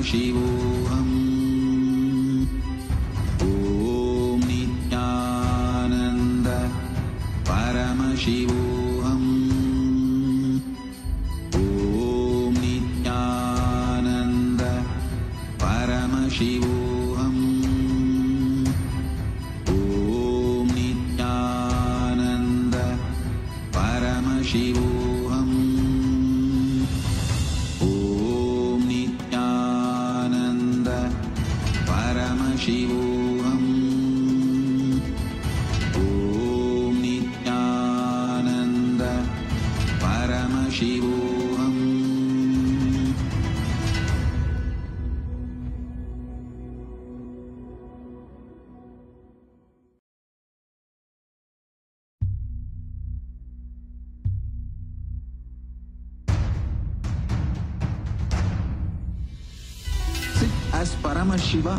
Paramashivoham. Om Nityananda Paramashivoham. Om Nityananda Paramashivoham. Om Nityananda Paramashivoham. Om Nityananda Paramashivoham. Om Nityananda Paramashivoham. Sit as Paramashiva.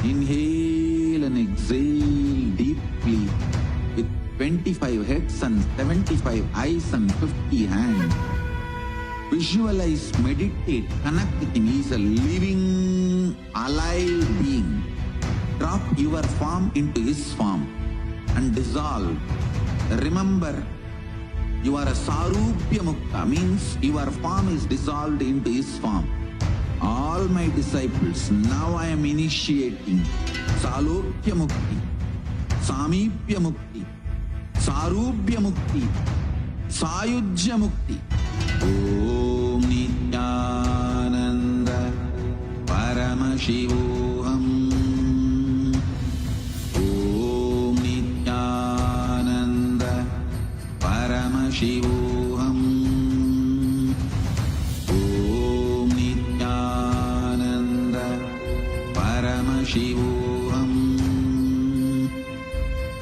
Inhale and exhale deeply with 25 heads and 75 eyes and 50 hands. Visualize, meditate, connect with him. He is a living, alive being. Drop your form into his form and dissolve. Remember, you are a Sarupya Mukta, means your form is dissolved into his form. All my disciples, now I am initiating Salokya Mukti, Samipya Mukti, Sarupya Mukti, Sayujya Mukti. Om Nityananda Paramashivoham. Om Nityananda Paramashivoham. Om Nityananda Paramashivoham.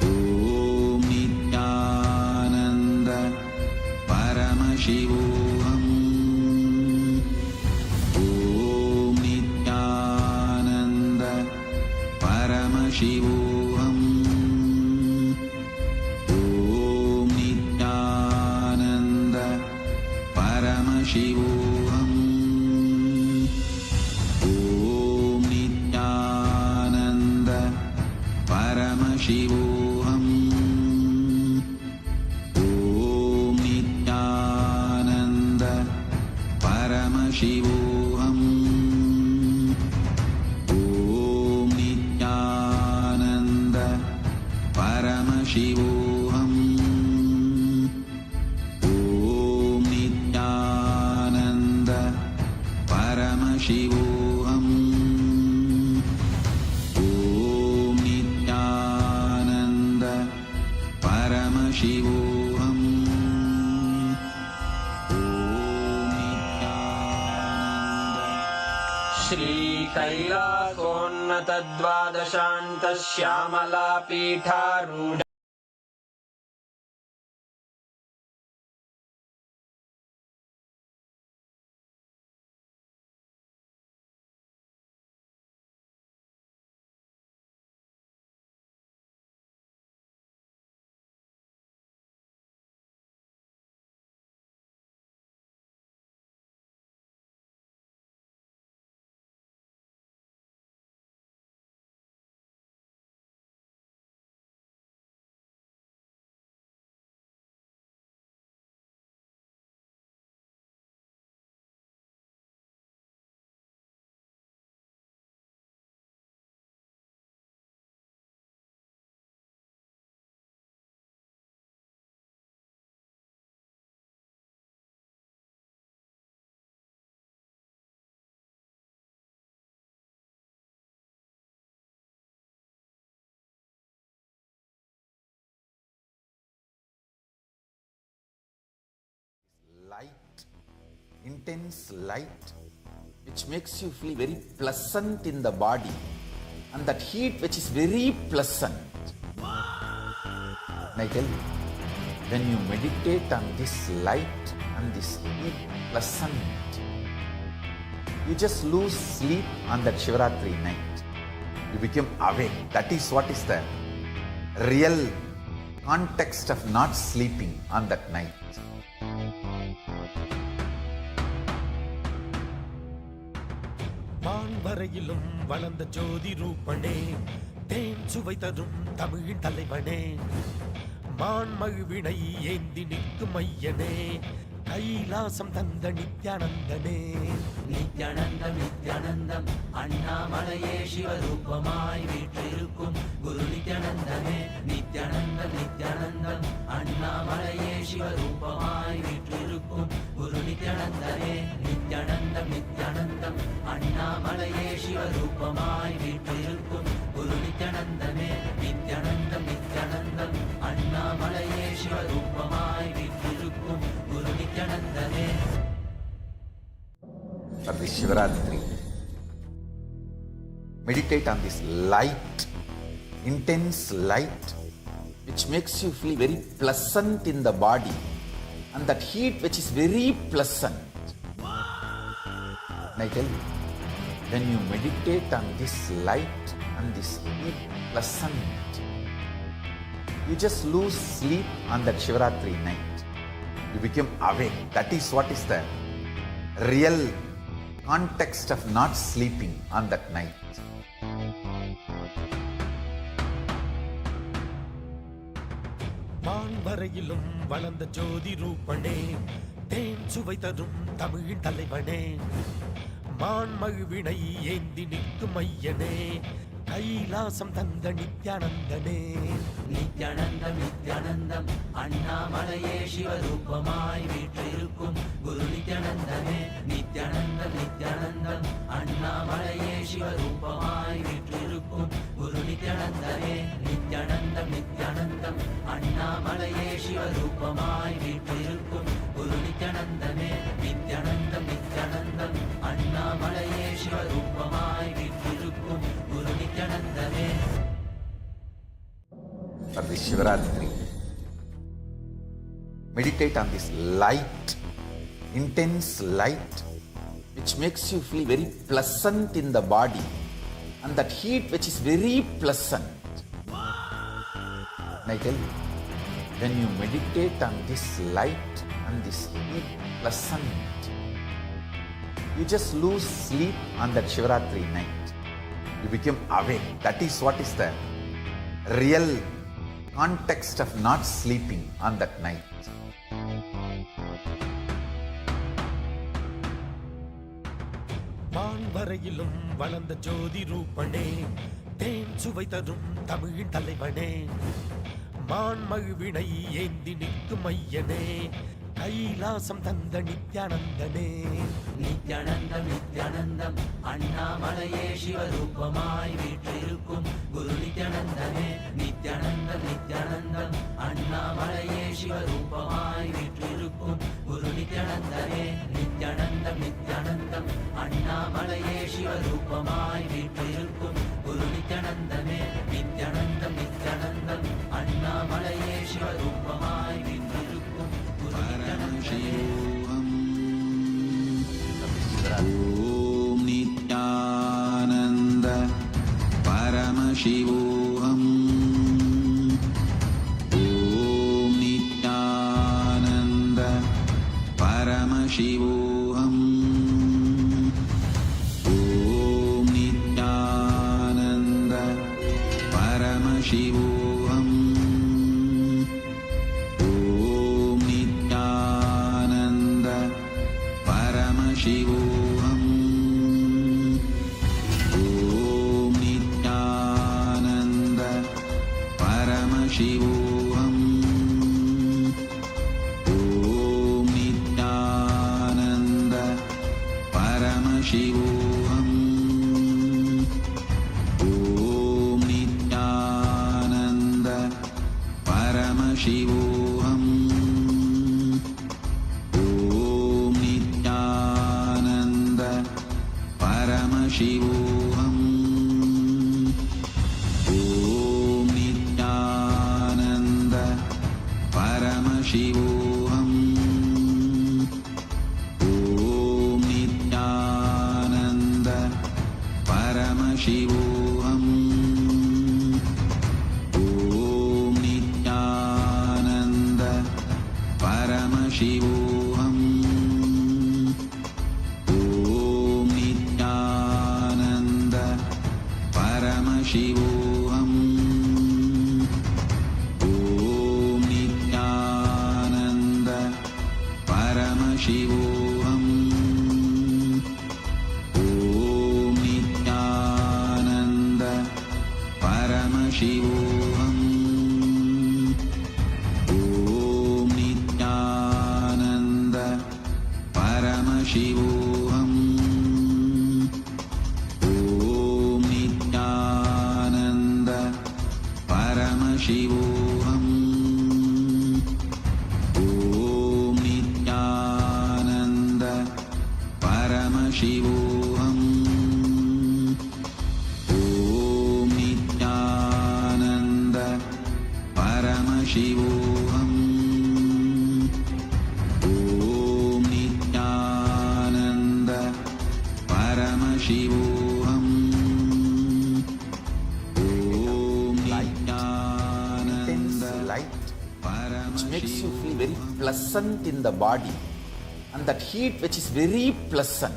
Om Nityananda Paramashivoham. Om Nityananda Paramashivoham. Om Nityananda Paramashivoham. Om Nityananda Paramashivoham. Om Nityananda Paramashivoham. Om Nityananda Paramashivoham. Om Nityananda Paramashivoham. Om Nityananda Paramashivoham. Shri कैलासोन्नत द्वादशान्त Shyamala पीठारूढ़ light, intense light, which makes you feel very pleasant in the body, and that heat which is very pleasant. And I tell you, when you meditate on this light and this heat pleasant, you just lose sleep on that Shivaratri night. You become awake. That is what is the real context of not sleeping on that night. Man வரையிலும் வளர்ந்த ஜோதி ரூபனே, தேன் சுவை தரும் தமிழின் தலைவனே, மான்மழுவினை ஏந்தி நிற்கும் ஐயனே, கைலாசம் தந்த நித்யானந்தனே. நித்யானந்தம் நித்யானந்தம் அண்ணாமலையே சிவரூபமாய் வீற்றிருக்கும் குரு நித்யானந்தமே. நித்யானந்தம் நித்யானந்தம் அண்ணாமலையே சிவரூபமாய் வீற்றிருக்கும் குரு நித்யானந்தமே. நித்யானந்தம் நித்யானந்தம் அண்ணாமலையே சிவரூபமாய் வீற்றிருக்கும் குரு நித்யானந்தமே. நித்யானந்தம் நித்யானந்தம் அண்ணாமலையே சிவரூபமாய் வீற்றிருக்கும் குரு நித்யானந்தமே. For this Shivaratri, meditate on this light, intense light, which makes you feel very pleasant in the body, and that heat which is very pleasant. And I tell you, when you meditate on this light and this heat pleasant, you just lose sleep on that Shivaratri night. You become awake. That is what is the real context of not sleeping on that night. மான் வரையிலும் வளர்ந்த ஜோதி ரூபனே, தேன் சுவை தரும் தமிழின் தலைவனே, மான்மழுவினை ஏந்தி நிற்கும் ஐயனே, கைலாசம் தந்த நித்யானந்தனே. நித்யானந்தம் நித்யானந்தம் அண்ணாமலையே சிவரூபமாய் வீற்றிருக்கும் குரு நித்யானந்தமே. நித்யானந்தம் நித்யானந்தம் அண்ணாமலையே சிவரூபமாய் வீற்றிருக்கும் குரு நித்யானந்தமே. நித்யானந்தம் நித்யானந்தம் அண்ணாமலையே சிவரூபமாய் வீற்றிருக்கும் குரு நித்யானந்தமே. நித்யானந்தம் நித்யானந்தம் அண்ணாமலையே சிவரூபமாய் வீற்றிருக்கும் குரு நித்யானந்தமே. For this Shivaratri, meditate on this light, intense light, which makes you feel very pleasant in the body, and that heat which is very pleasant. And I tell you, when you meditate on this light and this heat pleasant, you just lose sleep on that Shivaratri night. You become awake. That is what is the real context of not sleeping on that night. மான் வரையிலும் வளர்ந்த ஜோதி ரூபனே, தேன் சுவை தரும் தமிழின் தலைவனே, மான்மழுவினை ஏந்தி நிற்கும் ஐயனே, கைலாசம் தந்த நித்யானந்தனே. நித்யானந்தம் நித்யானந்தம் அண்ணாமலையே சிவரூபமாய் வீற்றிருக்கும் குரு நித்யானந்தமே. நித்யானந்தம் நித்யானந்தம் அண்ணாமலையே சிவரூபமாய் வீற்றிருக்கும் குரு நித்யானந்தமே. நித்யானந்தம் நித்யானந்தம் அண்ணாமலையே சிவரூபமாய் வீற்றிருக்கும் குரு நித்யானந்தமே. நித்யானந்தம் நித்யானந்தம் அண்ணாமலையே சிவரூபமாய் வீற்றிருக்கும் குரு परमशिवोऽहम् ॐ नित्यानन्द परमशिवोऽहम् ॐ नित्यानन्द परमशिवोऽहम् ॐ नित्यानन्द परमशिवोऽहम् शिवोऽहम् ॐ नित्यानन्द परमशिवोऽहम् ॐ नित्यानन्द परमशिवोऽहम् ॐ नित्यानन्द परमशिवोऽहम् शिवोऽहम् ॐ नित्यानन्द परमशिवोऽहम् ॐ नित्यानन्द परमशिवोऽहम् ॐ नित्यानन्द परमशिवोऽहम् ॐ Nityanand Paramashivoham. Om Nityananda Paramashivoham. Om Nityananda Paramashivoham. Om Nityananda Paramashivoham. Om Nityananda Paramashivoham. Om Nityananda Paramashivoham. Om Intense light which makes you feel very pleasant in the body, and that heat which is very pleasant.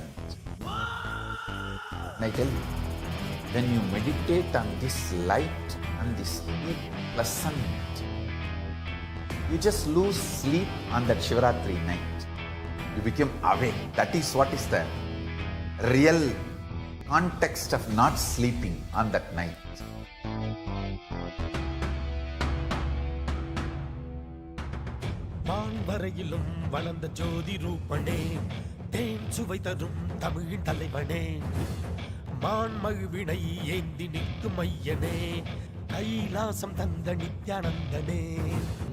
And I tell you, when you meditate on this light and this heat pleasant, you just lose sleep on that Shivaratri night. You become awake. That is what is the real context of not sleeping on that night. வான்வரையிலும் வளர்ந்த ஜோதி ரூபனே, தேன் சுவை தரும் தமிழின் தலைவனே, மான்மழுவினை ஏந்தி நிற்கும் ஐயனே, கைலாசம் தந்த நித்யானந்தனே.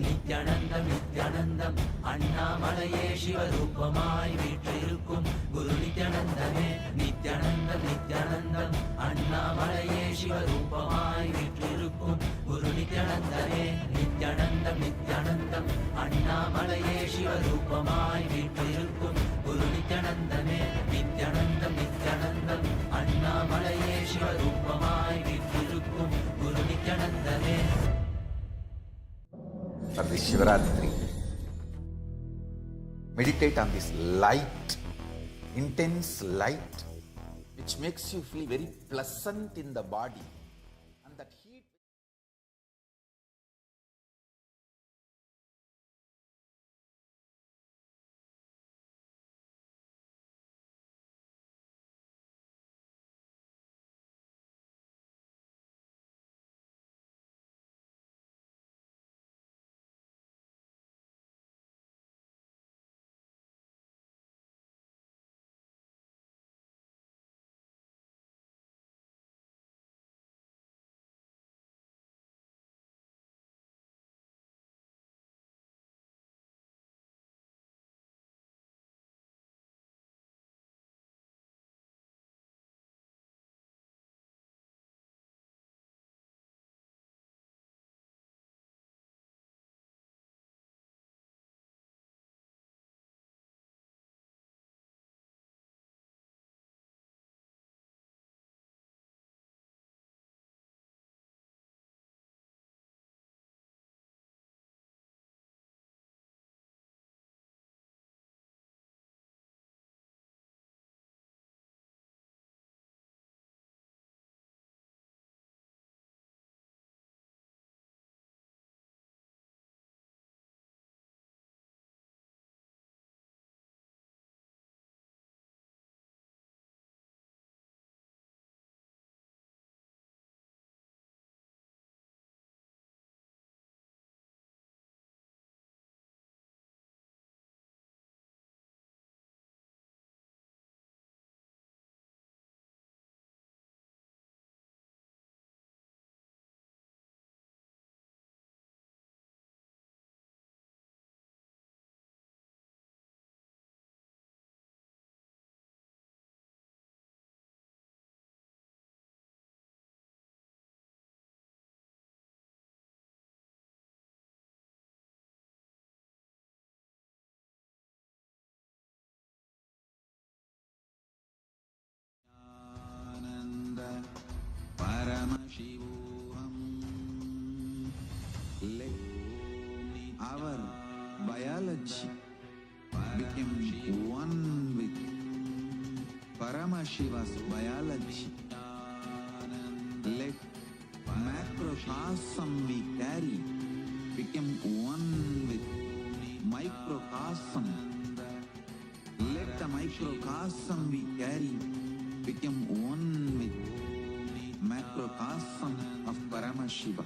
நித்யானந்தம் நித்யானந்தம் அண்ணாமலையே சிவரூபமாய் வீற்றிருக்கும் குரு நித்யானந்தமே. நித்யானந்தம் நித்யானந்தம் அண்ணாமலையே சிவரூபமாய் வீற்றிருக்கும் குரு நித்யானந்தமே. நித்யானந்தம் நித்யானந்தம் அண்ணாமலையே சிவரூபமாய் வீற்றிருக்கும் குரு நித்யானந்தமே. நித்யானந்தம் நித்யானந்தம் அண்ணாமலையே சிவரூபமாய் வீற்றிருக்கும் குரு நித்யானந்தமே. For this Shivaratri, meditate on this light, intense light, which makes you feel very pleasant in the body, and that heat. Paramashivoham. Let our biology become one with Paramashiva's biology. Let macrocosm we carry become one with microcosm. Let the microcosm we carry become one with macrocosm of Paramashiva.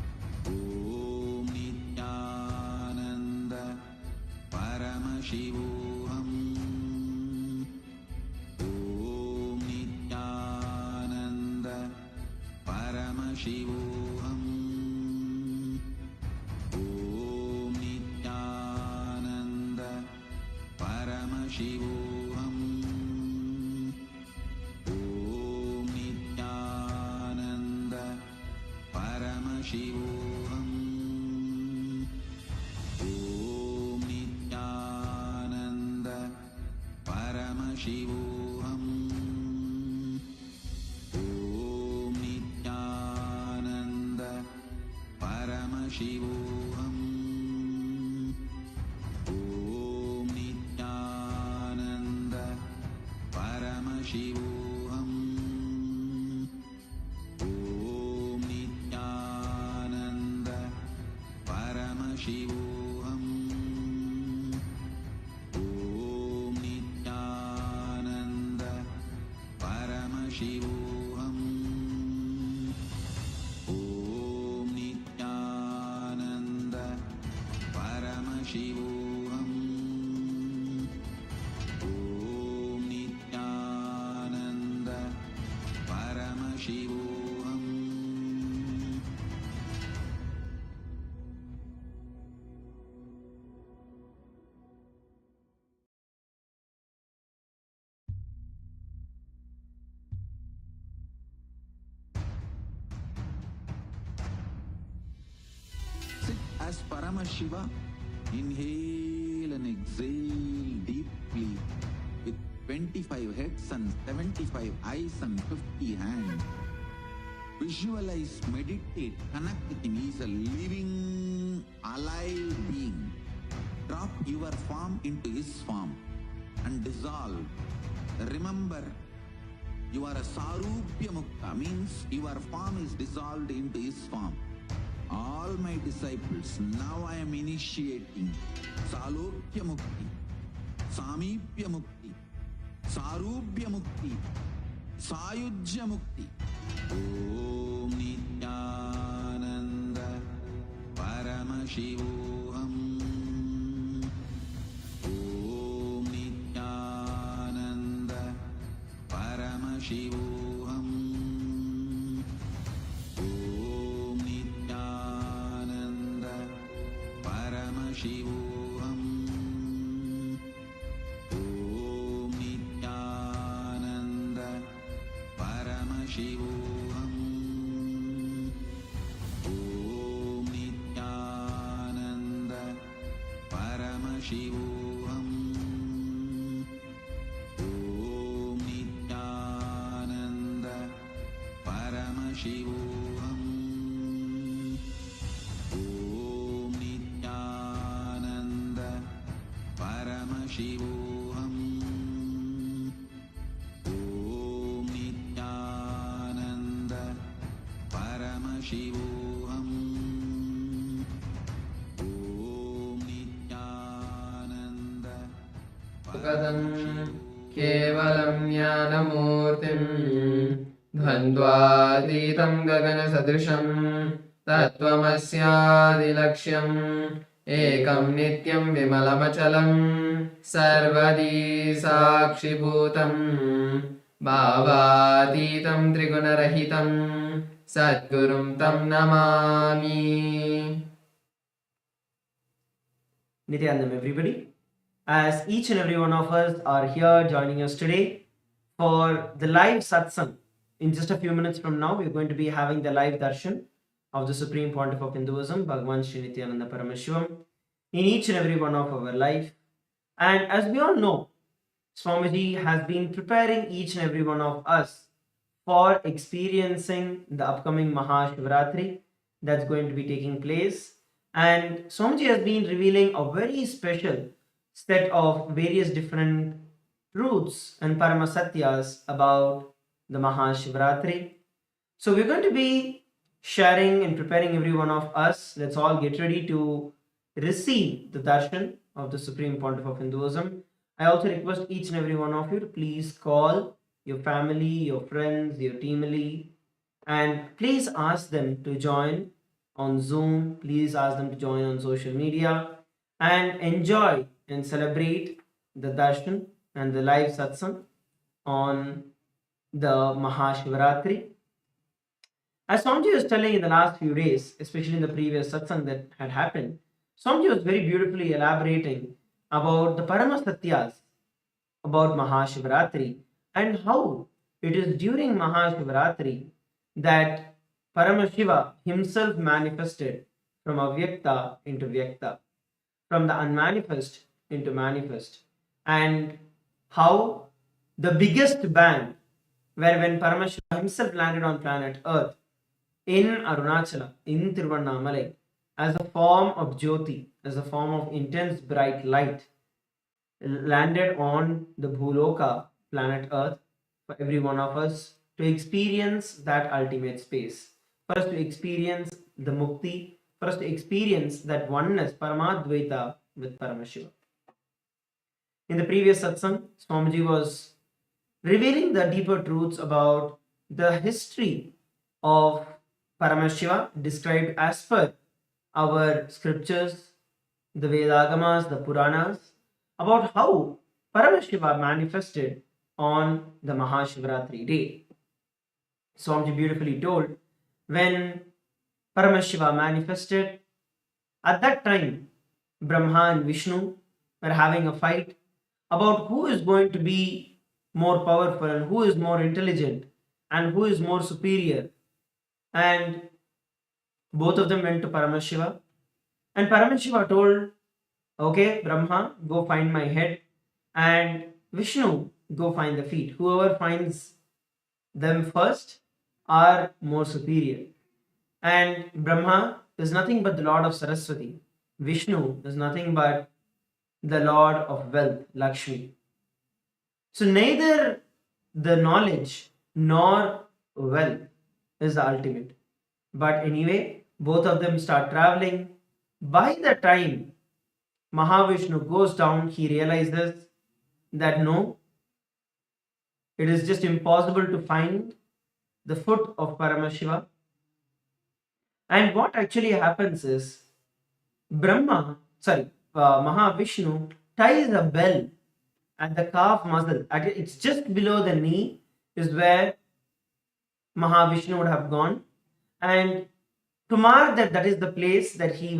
Paramashivoham. Om Nityananda Paramashivoham. Om Nityananda Paramashivoham. Om Nityananda Paramashivoham. Om Nityananda Paramashivoham. Om Nityananda Paramashivoham. Om Nityananda Paramashivoham. Om Nityananda Paramashivoham. Om Nityananda Paramashivoham. Om Nityananda Paramashivoham. Om Nityananda Paramashivoham. Sit as Paramashiva. Inhale and exhale deeply with 25 heads and 75 eyes and 50 hands. Visualize, meditate, connect with him. He is a living, alive being. Drop your form into his form and dissolve. Remember, you are a Sarupya Mukta, means your form is dissolved into his form. All my disciples, now I am initiating Salokya Mukti, Samipya Mukti, Sarupya Mukti, Sayujya Mukti. Om Nityananda Paramashivoham. Om Nityananda Paramashivoham. Om Nityananda Paramashivoham. Om Nityananda Paramashivoham. Om Nityananda Paramashivoham. Om Nityananda Paramashivoham. Om Nityananda Paramashivoham. Om Nityananda Paramashivoham. Om Nityananda गदं केवलं ज्ञानमूर्तिं द्वन्द्वातीतं गगनसदृशं तत्त्वमस्यादिलक्ष्यम् एकं नित्यं विमलमचलं सर्वदी साक्षिभूतं भावातीतं त्रिगुणरहितं सद्गुरुं तं Namami. Nityanandam, everybody. As each and every one of us are here joining us today for the live satsang. In just a few minutes from now, we're going to be having the live darshan of the Supreme Pontiff of Hinduism, BHAGAVAN SRI NITHYANANDA PARAMASHIVAM, in each and every one of our life. And as we all know, Swamiji has been preparing each and every one of us for experiencing the upcoming Mahashivaratri that's going to be taking place. And Swamiji has been revealing a very special set of various different truths and Paramasatyas about the Mahashivaratri. So we're going to be sharing and preparing every one of us. Let's all get ready to receive the darshan of the Supreme Pontiff of Hinduism. I also request each and every one of you to please call your family, your friends, your teamily, and please ask them to join on Zoom. Please ask them to join on social media and enjoy and celebrate the Darshan and the live Satsang on the Mahashivaratri. As Swamiji was telling in the last few days, especially in the previous Satsang that had happened, Swamiji was very beautifully elaborating about the Paramasatyas about Mahashivaratri and how it is during Mahashivaratri that Paramashiva himself manifested from Avyakta into Vyakta, from the unmanifest into manifest, and how the biggest bang, where when Paramashiva himself landed on planet Earth in Arunachala, in Tiruvannamalai, as a form of Jyoti, as a form of intense bright light, landed on the Bhuloka, planet Earth, for every one of us to experience that ultimate space. For us to experience the Mukti, for us to experience that oneness, Paramadvaita with Paramashiva. In the previous satsang, Swamiji was revealing the deeper truths about the history of Paramashiva described as per our scriptures, the Vedagamas, the Puranas, about how Paramashiva manifested on the Mahashivaratri day. Swamiji beautifully told, when Paramashiva manifested, at that time Brahma and Vishnu were having a fight about who is going to be more powerful and who is more intelligent and who is more superior. And both of them went to Paramashiva, and Paramashiva told, okay, Brahma, go find my head, and Vishnu, go find the feet. Whoever finds them first are more superior. And Brahma is nothing but the Lord of Saraswati. Vishnu is nothing but the Lord of wealth, Lakshmi. So neither the knowledge nor wealth is the ultimate. But anyway, both of them start traveling. By the time Mahavishnu goes down, he realizes that no, it is just impossible to find the foot of Paramashiva. And what actually happens is Mahavishnu ties a bell at the calf muscle. It's just below the knee is where Mahavishnu would have gone. And to mark that is the place that he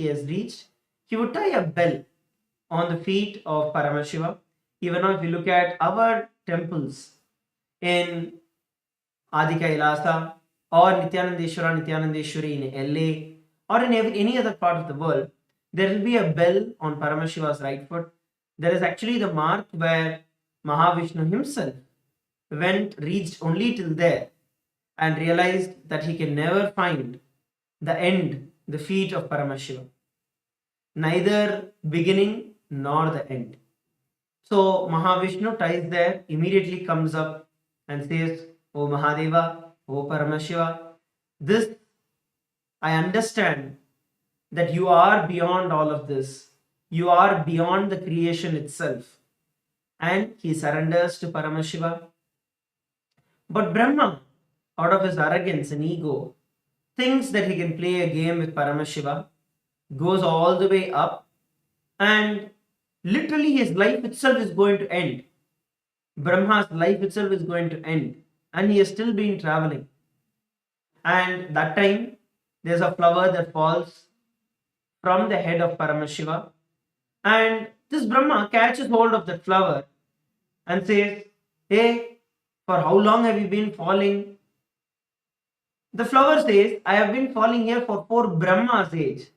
has reached, he would tie a bell on the feet of Paramashiva. Even now, if you look at our temples in MahaKailasa or Nityanandeshwari in LA or in any other part of the world, there will be a bell on Paramashiva's right foot. There is actually the mark where Mahavishnu himself reached only till there and realized that he can never find the end, the feet of Paramashiva. Neither beginning nor the end. So Mahavishnu ties there, immediately comes up and says, O Mahadeva, O Paramashiva, this I understand that you are beyond all of this. You are beyond the creation itself. And he surrenders to Paramashiva. But Brahma, out of his arrogance and ego, thinks that he can play a game with Paramashiva, goes all the way up, and literally his life itself is going to end. Brahma's life itself is going to end, and he has still been traveling. And that time, there's a flower that falls from the head of Paramashiva, and this Brahma catches hold of that flower and says, hey, for how long have you been falling? The flower says, I have been falling here for 4 Brahma's age.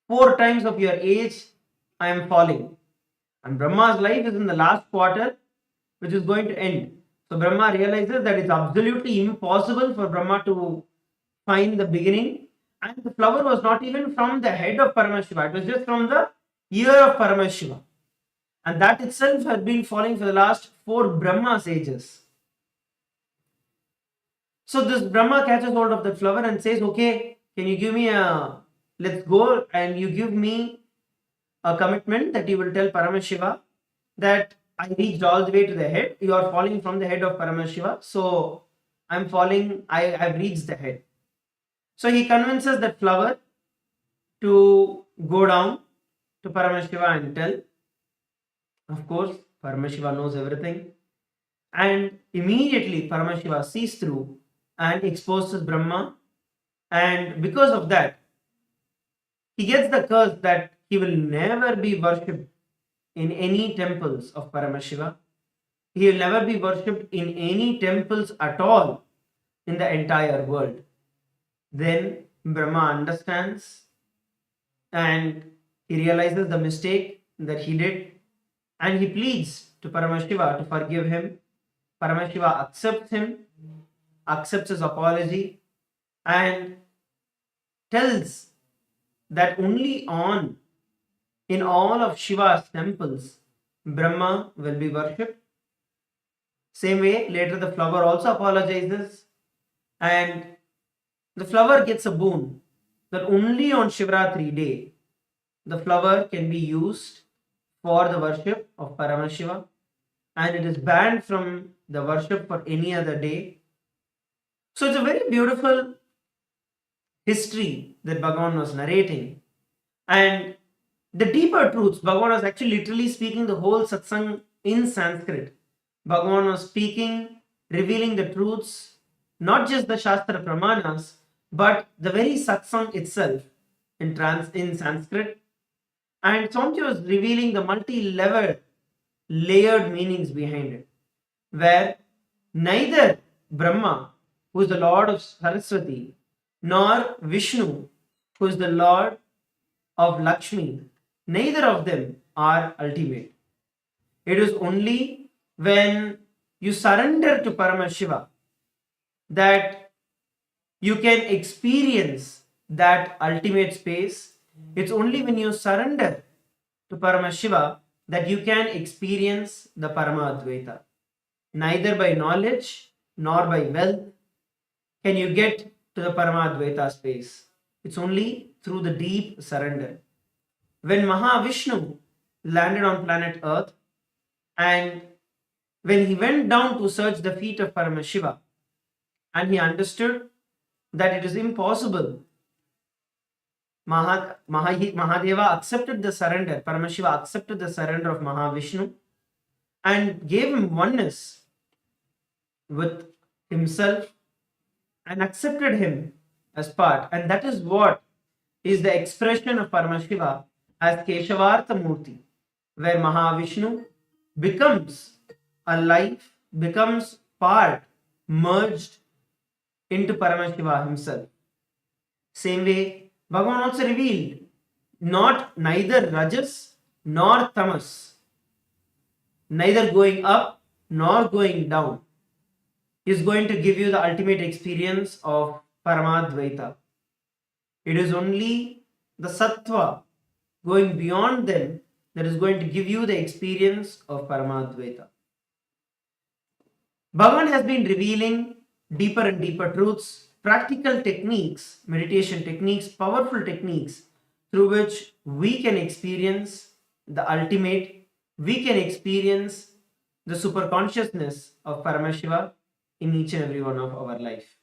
4 times of your age, I am falling. And Brahma's life is in the last quarter, which is going to end. So Brahma realizes that it's absolutely impossible for Brahma to find the beginning. And the flower was not even from the head of Paramashiva. It was just from the ear of Paramashiva. And that itself had been falling for the last 4 Brahma's ages. So this Brahma catches hold of the flower and says, okay, can you give me let's go, and you give me a commitment that you will tell Paramashiva that I reached all the way to the head. You are falling from the head of Paramashiva. So I'm falling, I've reached the head. So he convinces that flower to go down to Paramashiva and tell. Of course, Paramashiva knows everything. And immediately Paramashiva sees through and exposes Brahma. And because of that, he gets the curse that he will never be worshipped in any temples of Paramashiva. He will never be worshipped in any temples at all in the entire world. Then Brahma understands and he realizes the mistake that he did and he pleads to Paramashiva to forgive him. Paramashiva accepts him, accepts his apology, and tells that only in all of Shiva's temples Brahma will be worshipped. Same way, later the flower also apologizes, and the flower gets a boon that only on Shivaratri day the flower can be used for the worship of Paramashiva, and it is banned from the worship for any other day. So it's a very beautiful history that Bhagavan was narrating, and the deeper truths, Bhagavan was actually literally speaking the whole satsang in Sanskrit. Bhagavan was speaking, revealing the truths, not just the Shastra Pramanas, but the very satsang itself in Sanskrit. And Swamiji was revealing the multi-level, layered meanings behind it, where neither Brahma, who is the Lord of Saraswati, nor Vishnu, who is the Lord of Lakshmi, neither of them are ultimate. It is only when you surrender to Paramashiva that you can experience that ultimate space. It's only when you surrender to Paramashiva that you can experience the Paramadvaita. Neither by knowledge nor by wealth can you get to the Paramadvaita space. It's only through the deep surrender. When Mahavishnu landed on planet Earth and when he went down to search the feet of Paramashiva and he understood that it is impossible, Mahadeva accepted the surrender, Paramashiva accepted the surrender of Mahavishnu and gave him oneness with himself and accepted him as part. And that is what is the expression of Paramashiva as Keshavartha Murthy, where Mahavishnu becomes alive, becomes part, merged into Paramashiva himself. Same way, Bhagavan also revealed neither Rajas nor Tamas, neither going up nor going down, is going to give you the ultimate experience of Paramadvaita. It is only the Sattva going beyond them that is going to give you the experience of Paramadvaita. Bhagavan has been revealing deeper and deeper truths, practical techniques, meditation techniques, powerful techniques through which we can experience the ultimate, we can experience the super consciousness of Paramashiva in each and every one of our life.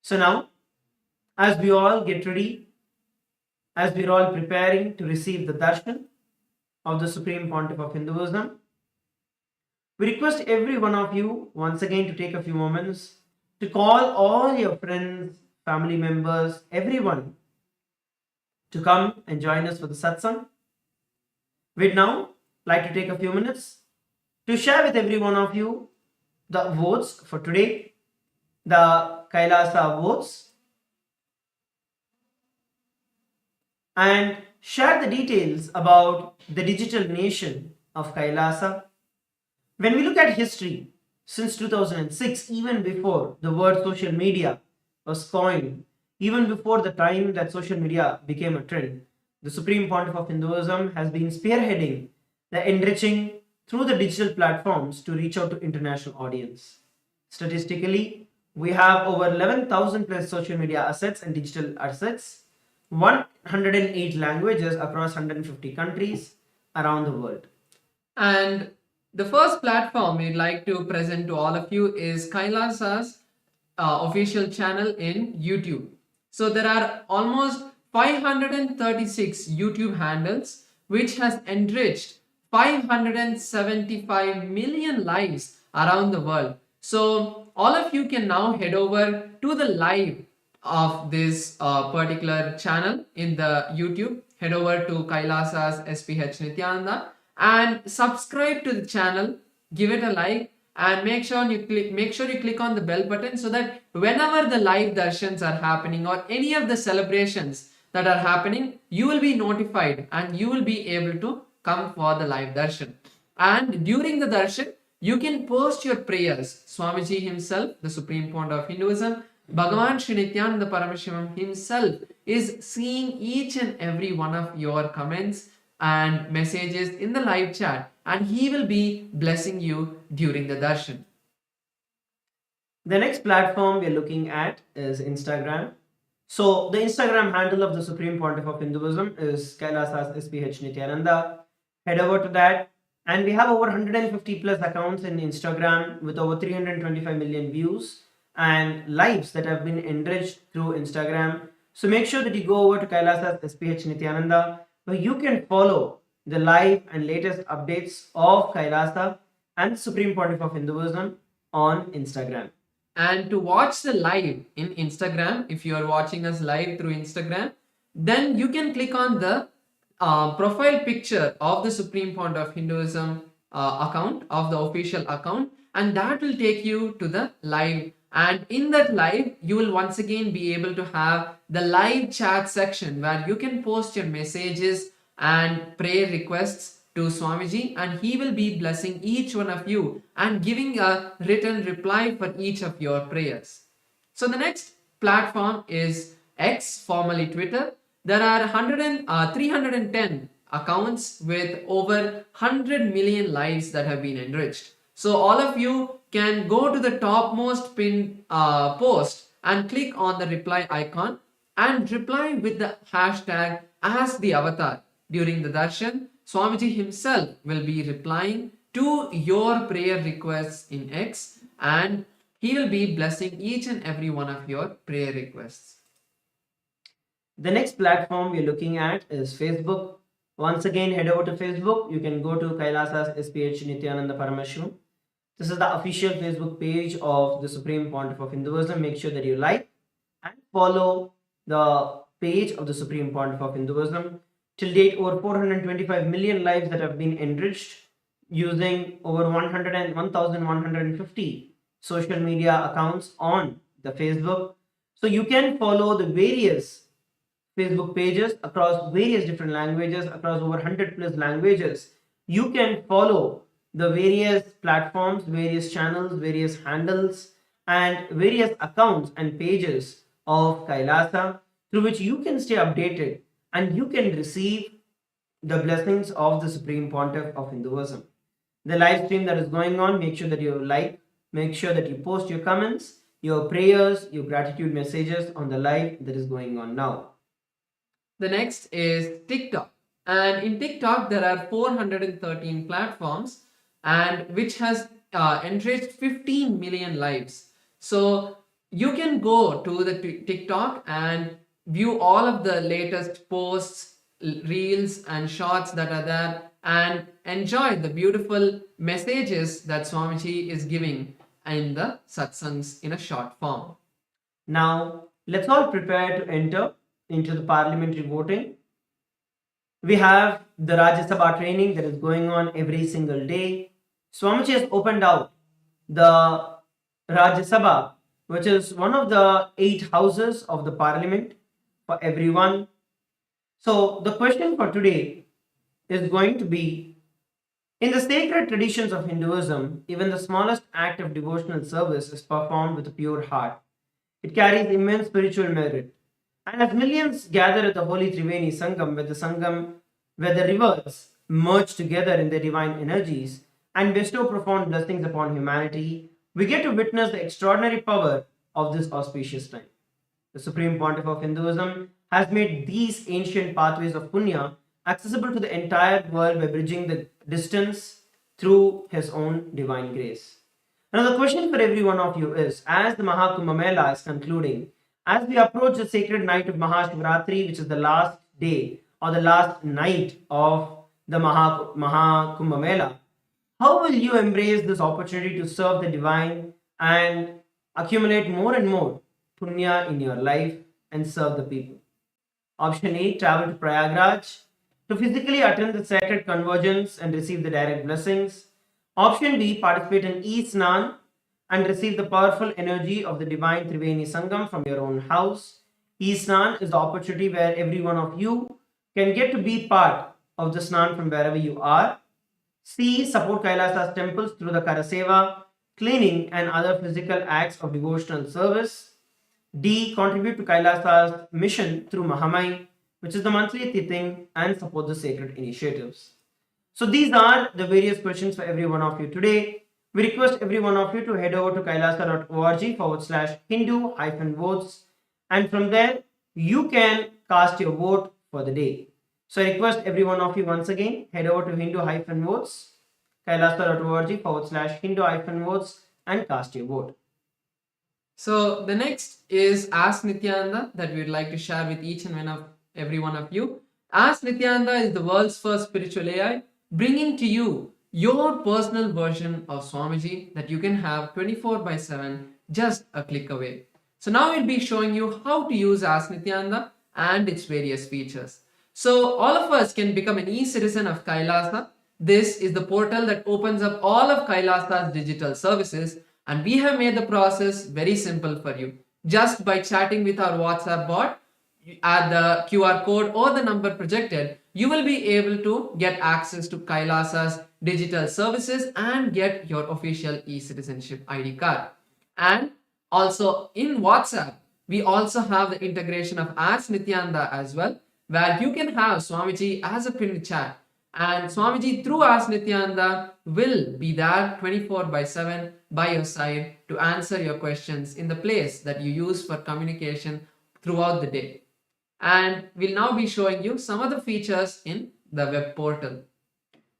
So now, as we all get ready, as we are all preparing to receive the darshan of the Supreme Pontiff of Hinduism, we request every one of you once again to take a few moments to call all your friends, family members, everyone to come and join us for the satsang. We'd now like to take a few minutes to share with every one of you the votes for today, the Kailasa votes, and share the details about the digital nation of Kailasa. When we look at history, since 2006, even before the word social media was coined, even before the time that social media became a trend, the Supreme Pontiff of Hinduism has been spearheading the enriching through the digital platforms to reach out to international audience. Statistically, we have over 11,000 plus social media assets and digital assets, 108 languages across 150 countries around the world. And the first platform we'd like to present to all of you is Kailasa's official channel in YouTube. So there are almost 536 YouTube handles which has enriched 575 million lives around the world. So all of you can now head over to the live of this particular channel in the YouTube. Head over to Kailasa's SPH Nityananda and subscribe to the channel. Give it a like and make sure you click on the bell button so that whenever the live darshans are happening or any of the celebrations that are happening, you will be notified and you will be able to come for the live darshan. And during the darshan, you can post your prayers. Swamiji himself, the Supreme Pontiff of Hinduism, Bhagavan Sri Nityananda Paramashivam himself is seeing each and every one of your comments and messages in the live chat, and he will be blessing you during the darshan. The next platform we're looking at is Instagram. So the Instagram handle of the Supreme Pontiff of Hinduism is Kailasa's SPH Nityananda. Head over to that, and we have over 150 plus accounts in Instagram with over 325 million views and lives that have been enriched through Instagram. So make sure that you go over to Kailasa's SPH Nityananda, where you can follow the live and latest updates of Kailasa and the Supreme Pontiff of Hinduism on Instagram. And to watch the live in Instagram, if you are watching us live through Instagram, then you can click on the profile picture of the Supreme Pontiff of Hinduism account, of the official account, and that will take you to the live. And in that live, you will once again be able to have the live chat section where you can post your messages and prayer requests to Swamiji, and he will be blessing each one of you and giving a written reply for each of your prayers. So the next platform is X, formerly Twitter. There are 310 accounts with over 100 million lives that have been enriched. So all of you can go to the topmost pinned post and click on the reply icon and reply with the hashtag as the avatar. During the darshan, Swamiji himself will be replying to your prayer requests in X, and he will be blessing each and every one of your prayer requests. The next platform we're looking at is Facebook. Once again, head over to Facebook. You can go to Kailasa's SPH Nityananda Paramashivam. This is the official Facebook page of the Supreme Pontiff of Hinduism. Make sure that you like and follow the page of the Supreme Pontiff of Hinduism. Till date, over 425 million lives that have been enriched using over 1,150 social media accounts on the Facebook. So you can follow the various Facebook pages across various different languages, across over 100 plus languages. You can follow the various platforms, various channels, various handles, and various accounts and pages of Kailasa through which you can stay updated and you can receive the blessings of the Supreme Pontiff of Hinduism. The live stream that is going on, make sure that you like, make sure that you post your comments, your prayers, your gratitude messages on the live that is going on now. The next is TikTok. And in TikTok, there are 413 platforms and which has enriched 15 million lives. So you can go to the TikTok and view all of the latest posts, reels and shorts that are there and enjoy the beautiful messages that Swamiji is giving in the satsangs in a short form. Now, let's all prepare to enter into the parliamentary voting. We have the Rajya Sabha training that is going on every single day. Swamiji has opened out the Rajya Sabha, which is one of the 8 houses of the parliament for everyone. So the question for today is going to be, in the sacred traditions of Hinduism, even the smallest act of devotional service is performed with a pure heart. It carries immense spiritual merit. And as millions gather at the holy Triveni Sangam, where the rivers merge together in their divine energies and bestow profound blessings upon humanity, we get to witness the extraordinary power of this auspicious time. The Supreme Pontiff of Hinduism has made these ancient pathways of Punya accessible to the entire world by bridging the distance through his own divine grace. Now the question for every one of you is, as the Mahakumbh Mela is concluding, as we approach the sacred night of Mahashivaratri, which is the last day or the last night of the Maha Mela, how will you embrace this opportunity to serve the divine and accumulate more and more punya in your life and serve the people? Option A, travel to Prayagraj to physically attend the sacred convergence and receive the direct blessings. Option B, participate in E-Snan and receive the powerful energy of the divine Triveni Sangam from your own house. E-Snan is the opportunity where every one of you can get to be part of the Snan from wherever you are. C, support Kailasa's temples through the Karaseva, cleaning and other physical acts of devotional service. D, contribute to Kailasa's mission through Mahamai, which is the monthly Tithing, and support the sacred initiatives. So these are the various questions for every one of you today. We request every one of you to head over to kailasa.org/Hindu-votes, and from there you can cast your vote for the day. So I request every one of you once again, head over to Hindu-votes, kailasa.org/Hindu-votes, and cast your vote. So the next is Ask Nityananda that we would like to share with each and every one of you. Ask Nityananda is the world's first spiritual AI, bringing to you your personal version of Swamiji that you can have 24/7, just a click away. So now we'll be showing you how to use Ask Nityananda and its various features. So all of us can become an e-citizen of Kailasa. This is the portal that opens up all of Kailasa's digital services, and we have made the process very simple for you. Just by chatting with our WhatsApp bot at the QR code or the number projected, you will be able to get access to Kailasa's digital services and get your official e-citizenship ID card. And also in WhatsApp, we also have the integration of Ask Nityananda as well, where you can have Swamiji as a pinned chat. And Swamiji through Ask Nityananda will be there 24/7 by your side to answer your questions in the place that you use for communication throughout the day. And we'll now be showing you some of the features in the web portal.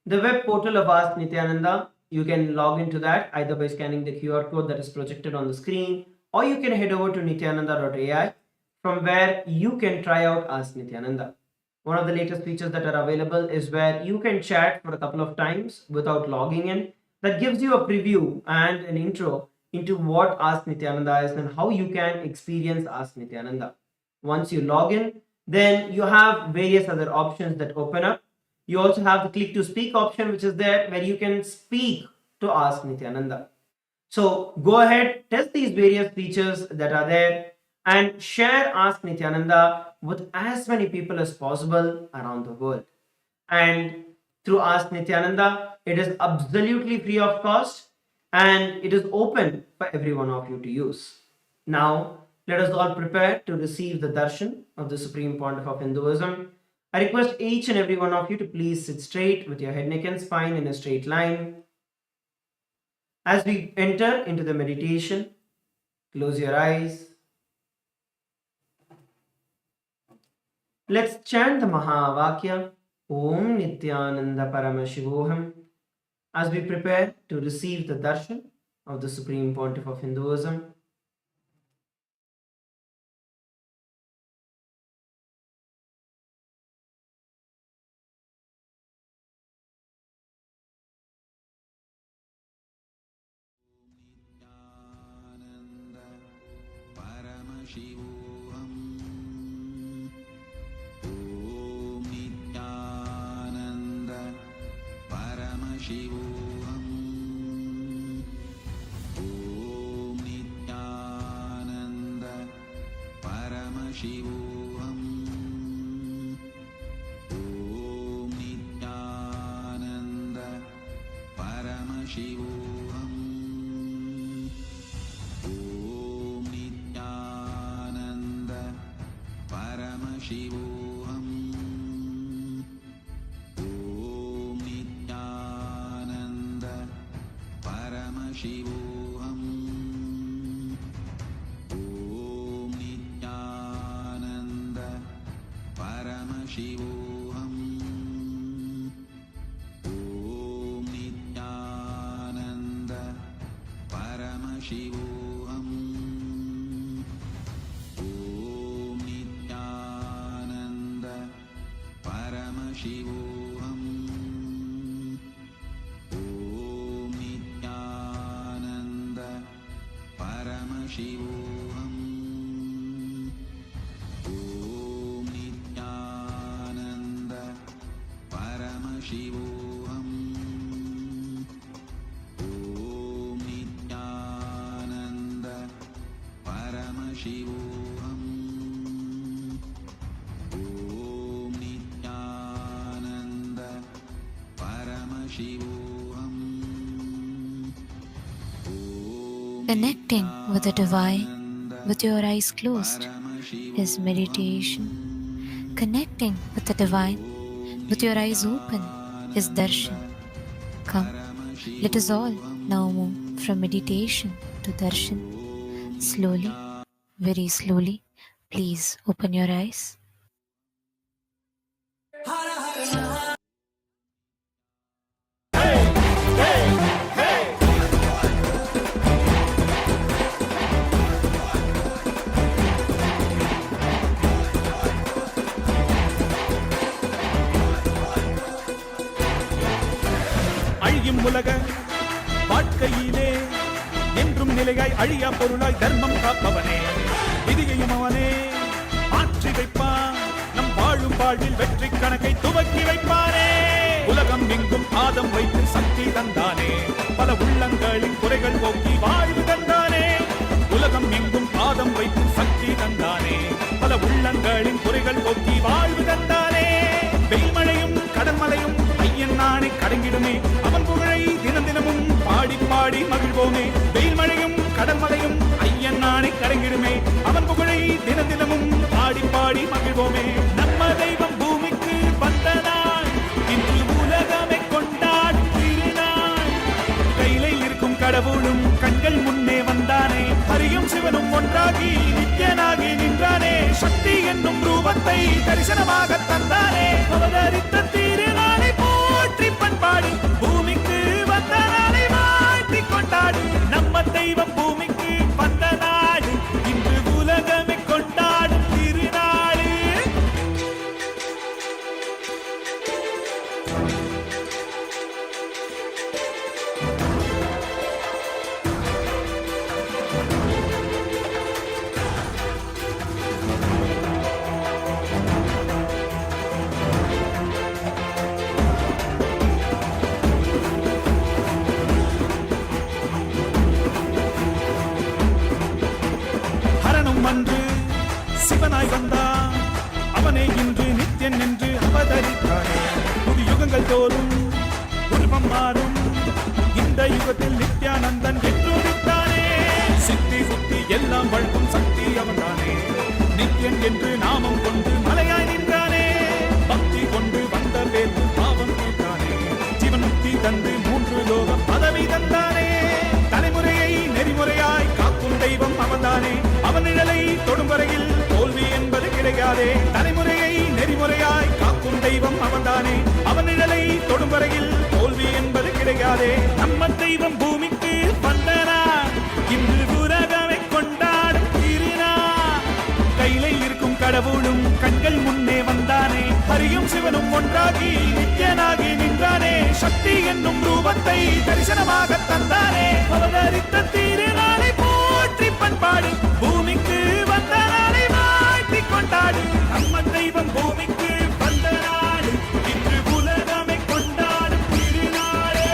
The web portal of Ask Nityananda, you can log into that either by scanning the QR code that is projected on the screen, or you can head over to nityananda.ai, from where you can try out Ask Nityananda. One of the latest features that are available is where you can chat for a couple of times without logging in. That gives you a preview and an intro into what Ask Nityananda is and how you can experience Ask Nityananda. Once you log in, then you have various other options that open up. You also have the click to speak option, which is there where you can speak to Ask Nityananda. So go ahead, test these various features that are there and share Ask Nityananda with as many people as possible around the world. And through Ask Nityananda, it is absolutely free of cost and it is open for every one of you to use. Now, let us all prepare to receive the darshan of the Supreme Pontiff of Hinduism. I request each and every one of you to please sit straight with your head, neck and spine in a straight line. As we enter into the meditation, close your eyes. Let's chant the Mahavakya, Om Nityananda Paramashivoham, as we prepare to receive the darshan of the Supreme Pontiff of Hinduism. Paramashivoham. Om Nityananda Paramashivoham. Om Nityananda Paramashivoham. Om Nityananda Paramashivoham. Om Nityananda Paramashivoham. Om Nityananda Paramashivoham. Om Nityananda Paramashivoham. Om Nityananda Paramashivoham. Om Nityananda Paramashivoham. Paramashivoham. Om Nityananda Paramashivoham. Om Nityananda Paramashivoham. Om Nityananda Paramashivoham. Connecting with the divine with your eyes closed is meditation. Connecting with the divine with your eyes open is darshan. Come, let us all now move from meditation to darshan. Slowly, very slowly, please open your eyes. அழியும் உலக வாழ்க்கையிலே என்றும் நிலையாய் அழியா பொருளாய் தர்மம் காப்பவனே, விதியையும் அவனே மாற்றி வைப்பான். நம் வாழும் வாழ்வில் வெற்றி கணக்கை துவக்கி வைப்பானே. உலகம் எங்கும் பாதம் வைத்து சக்தி தந்தானே, பல உள்ளங்களின் குறைகள் போக்கி வாழ்வு தந்தானே. உலகம் எங்கும் பாதம் வைத்து சக்தி தந்தானே, பல உள்ளங்களின் குறைகள் போக்கி வாழ்வு தந்தானே. வெயில்மழையும் கடன்மலையும் ஐயன் நானே கடங்கிடுமே, அவன் புகழை தினம் தினமும் பாடி பாடி மகிழ்வோமே. வெயில்மழையும் கடன்மலையும் ஐயன் நானே கடங்கிடுமே, அவன் புகழை தினம் தினமும் பாடி பாடி மகிழ்வோமே. நம்ம தெய்வம் பூமிக்கு வந்த நாள், இன்று உலகமே கொண்டாடும் திருநாள். கையிலே இருக்கும் கடவுளும் கண்கள் முன்னே வந்தானே, ஹரியும் சிவனும் ஒன்றாகி நித்யனாகி நின்றானே. சக்தி என்னும் ரூபத்தை தரிசனமாக தந்தானே, அவதரித்த திருநாளை போற்றி பண்பாடி பூமிக்கு வந்த நாளை வாழ்த்தி கொண்டாடு. நம்ம தெய்வம் பூமிக்கு வந்த நாடு, இன்று உலகமே கொண்டாடும் திருநாடு. ஹரனும் அன்று சிவனாய் வந்தான், அவனே இன்று நித்யன் என்று அவதரித்தானே. புது யுகங்கள் தோறும் உருவம் மாறும், இந்த யுகத்தில் நித்யானந்தன் என்று உதித்தானே. சித்தி புத்தி எல்லாம் வழங்கும் சக்தி அவன்தானே, நித்யன் என்று நாமம் கொண்டு மலையாய் நின்றானே. பக்தி கொண்டு வந்த பேரு பாவம் தீர்த்தானே, ஜீவன் முக்தி தந்து 3 லோகம் பதவி தந்தானே. தலைமுறையை நெறிமுறையாய் காக்கும் தெய்வம் அவன்தானே, அவன் நிழலை தொடும் வரையில் தோல்வி என்பது கிடையாதே. தலைமுறையை நெறிமுறையாய் காக்கும் தெய்வம் அவன்தானே, அவன் நிழலை தொடும் வரையில் தோல்வி என்பது கிடையாதே. நம்ம தெய்வம் பூமிக்கு வந்தனா, இன்று உலகமே கொண்டாடும் திருநாள். கையிலே இருக்கும் கடவுளும் கண்கள் முன்னே வந்தானே, ஹரியும் சிவனும் ஒன்றாகி நித்யனாகி நின்றானே. சக்தி என்னும் ரூபத்தை தரிசனமாக தந்தானே, அவதரித்த திருநாளை போற்றி பண்பாடு பூமிக்கு வந்த நாளை வாழ்த்தி கொண்டாடு. நம்ம தெய்வம் பூமிக்கு வந்த நாடு, இன்று உலகமே கொண்டாடும் திருநாளே.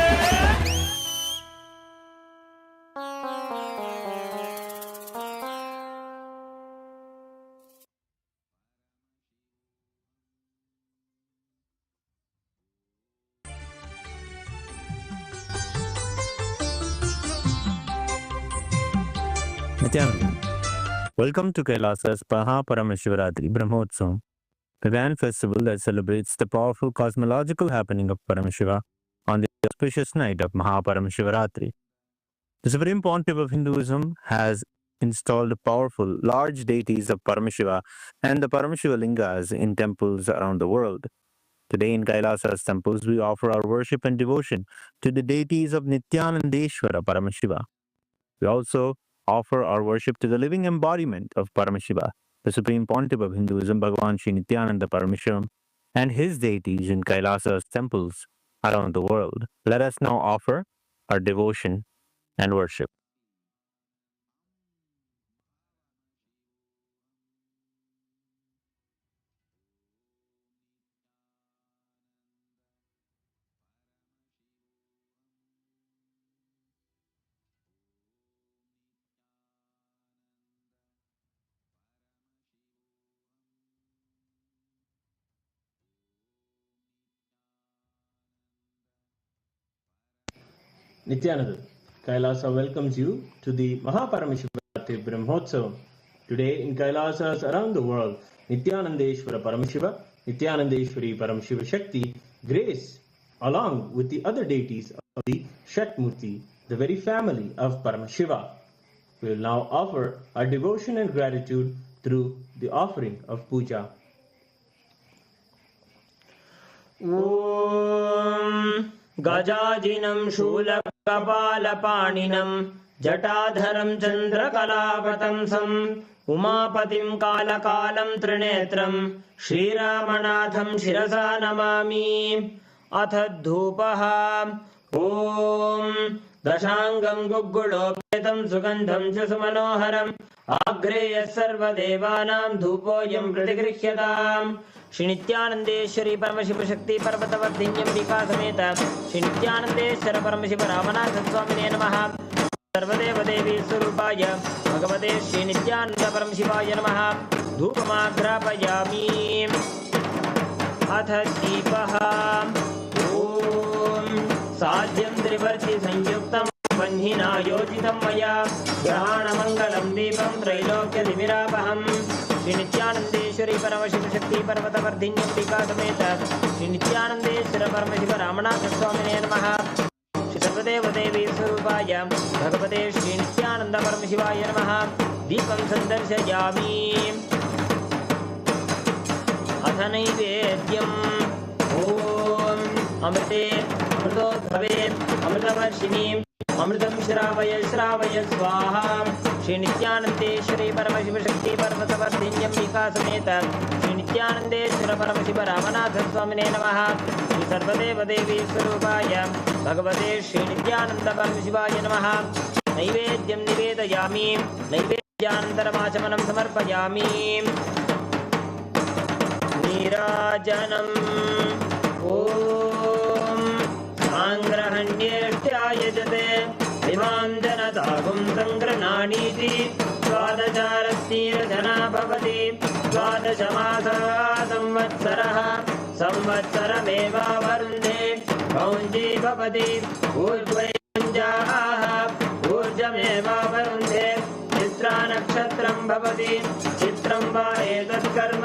Nityananda. Welcome to Kailasa's Paramashivaratri Brahmotsavam, the grand festival that celebrates the powerful cosmological happening of Paramashiva on the auspicious night of Paramashivaratri. The Supreme Pontiff of Hinduism has installed powerful, large deities of Paramashiva and the Paramashiva Lingas in temples around the world. Today in Kailasa's temples, we offer our worship and devotion to the deities of Nityanandeshwara Paramashiva. We also offer our worship to the living embodiment of Paramashiva, the Supreme Pontiff of Hinduism, BHAGAVAN SRI NITHYANANDA PARAMASHIVAM, and his deities in Kailasa's temples around the world. Let us now offer our devotion and worship. Nithyananda, Kailasa welcomes you to the MahaParamashivarathri Brahmotsavam. Today in Kailasas around the world, Nithyanandeshwara Paramashiva, Nithyanandeshwari Paramashiva Shakti grace along with the other deities of the Shatmurti, the very family of Paramashiva. We will now offer our devotion and gratitude through the offering of puja. ॐ गजाजिनं शूलकपालपाणिनं जटाधरं चन्द्रकलावतंसम् उमापतिं कालकालं त्रिनेत्रं श्रीरामनाथं शिरसा नमामि। अथ धूपः। ॐ दशाङ्गं गुग्गुलोपेतं सुगन्धं च सुमनोहरम् आग्रेयः सर्वदेवानां धूपोऽयं प्रतिगृह्यताम्। श्री नित्यानंदेश्वरी परमशिव शक्ति पर्वतवर्धिन्यम्बिका समेत श्री नित्यानंदेश्वर परमशिव रामनाथ स्वामिने नमः। सर्वदेव देवी स्वरूपाय भगवते श्री नित्यानंद परमशिवाय नमः। धूपमाग्रापयामि। अथ दीपः। ॐ साध्यं त्रिवर्ति संयुक्तं बन्धिना योजितं मया ग्रहाणमङ्गलं दीपं त्रैलोक्यतिमिरापहम्। श्री नित्यानंदेश्वरी परमशिव शक्ति पर्वतवर्धिन्यम्बिका समेत श्री नित्यानंदेश्वर परमशिव रामनाथ स्वामिने नमः। श्री सर्वदेव देवी स्वरूपाय भगवते श्री नित्यानंद परमशिवाय नमः। दीपं सन्दर्शयामि। अथ नैवेद्यम्। ॐ अमृते अमृतोद्भवे अमृतवर्षिणि अमृतं श्रावय श्रावय स्वाहा। श्री नित्यानंदेश्वरी परमशिव शक्ति पर्वतवर्धिन्यम्बिका समेत श्री नित्यानंदेश्वर परमशिव रामनाथ स्वामिने नमः। श्री सर्वदेव देवी स्वरूपाय भगवते श्री नित्यानंद परमशिवाय नमः। नैवेद्यं निवेदयामि। नैवेद्यानन्तरमाचमनं समर्पयामि। नीराजनम्। ॐ साङ्ग्रहण्येष्ट्यायजते इमां जनतागुं सङ्गृह्णानीति द्वादशारस्तीरजना भवति। द्वादशमासः संवत्सरः संवत्सरमेवावरुन्धे कौञ्जी भवति। ऊर्ध्वैञ्जाः ऊर्जमेवावरुन्धे चित्रा नक्षत्रं भवति। चित्रं वा एतत्कर्म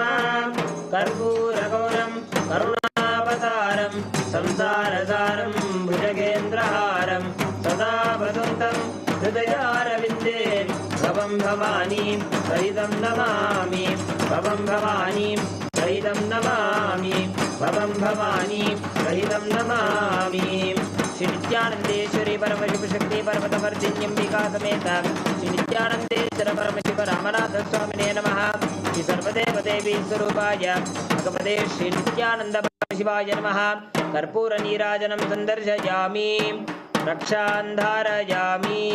कर्पूरगौरं करुणावतारं संसारसारं भुजगेन्द्रहारं सदा वसन्तं हृदयारविन्दे भवं भवानी सहितं नमामि। भवं भवानी सहितं नमामि। भवं भवानी सहितं नमामि। श्री नित्यानंदेश्वरी परमशिव शक्ति पर्वतवर्धिन्यम्बिका समेत श्री नित्यानंदेश्वर परमशिव रामनाथ स्वामिने नमः। श्री सर्वदेव देवी स्वरूपाय भगवते श्री नित्यानंद परमशिवाय नमः। कर्पूर नीराजनं सन्दर्शयामि। रक्षां धारयामि।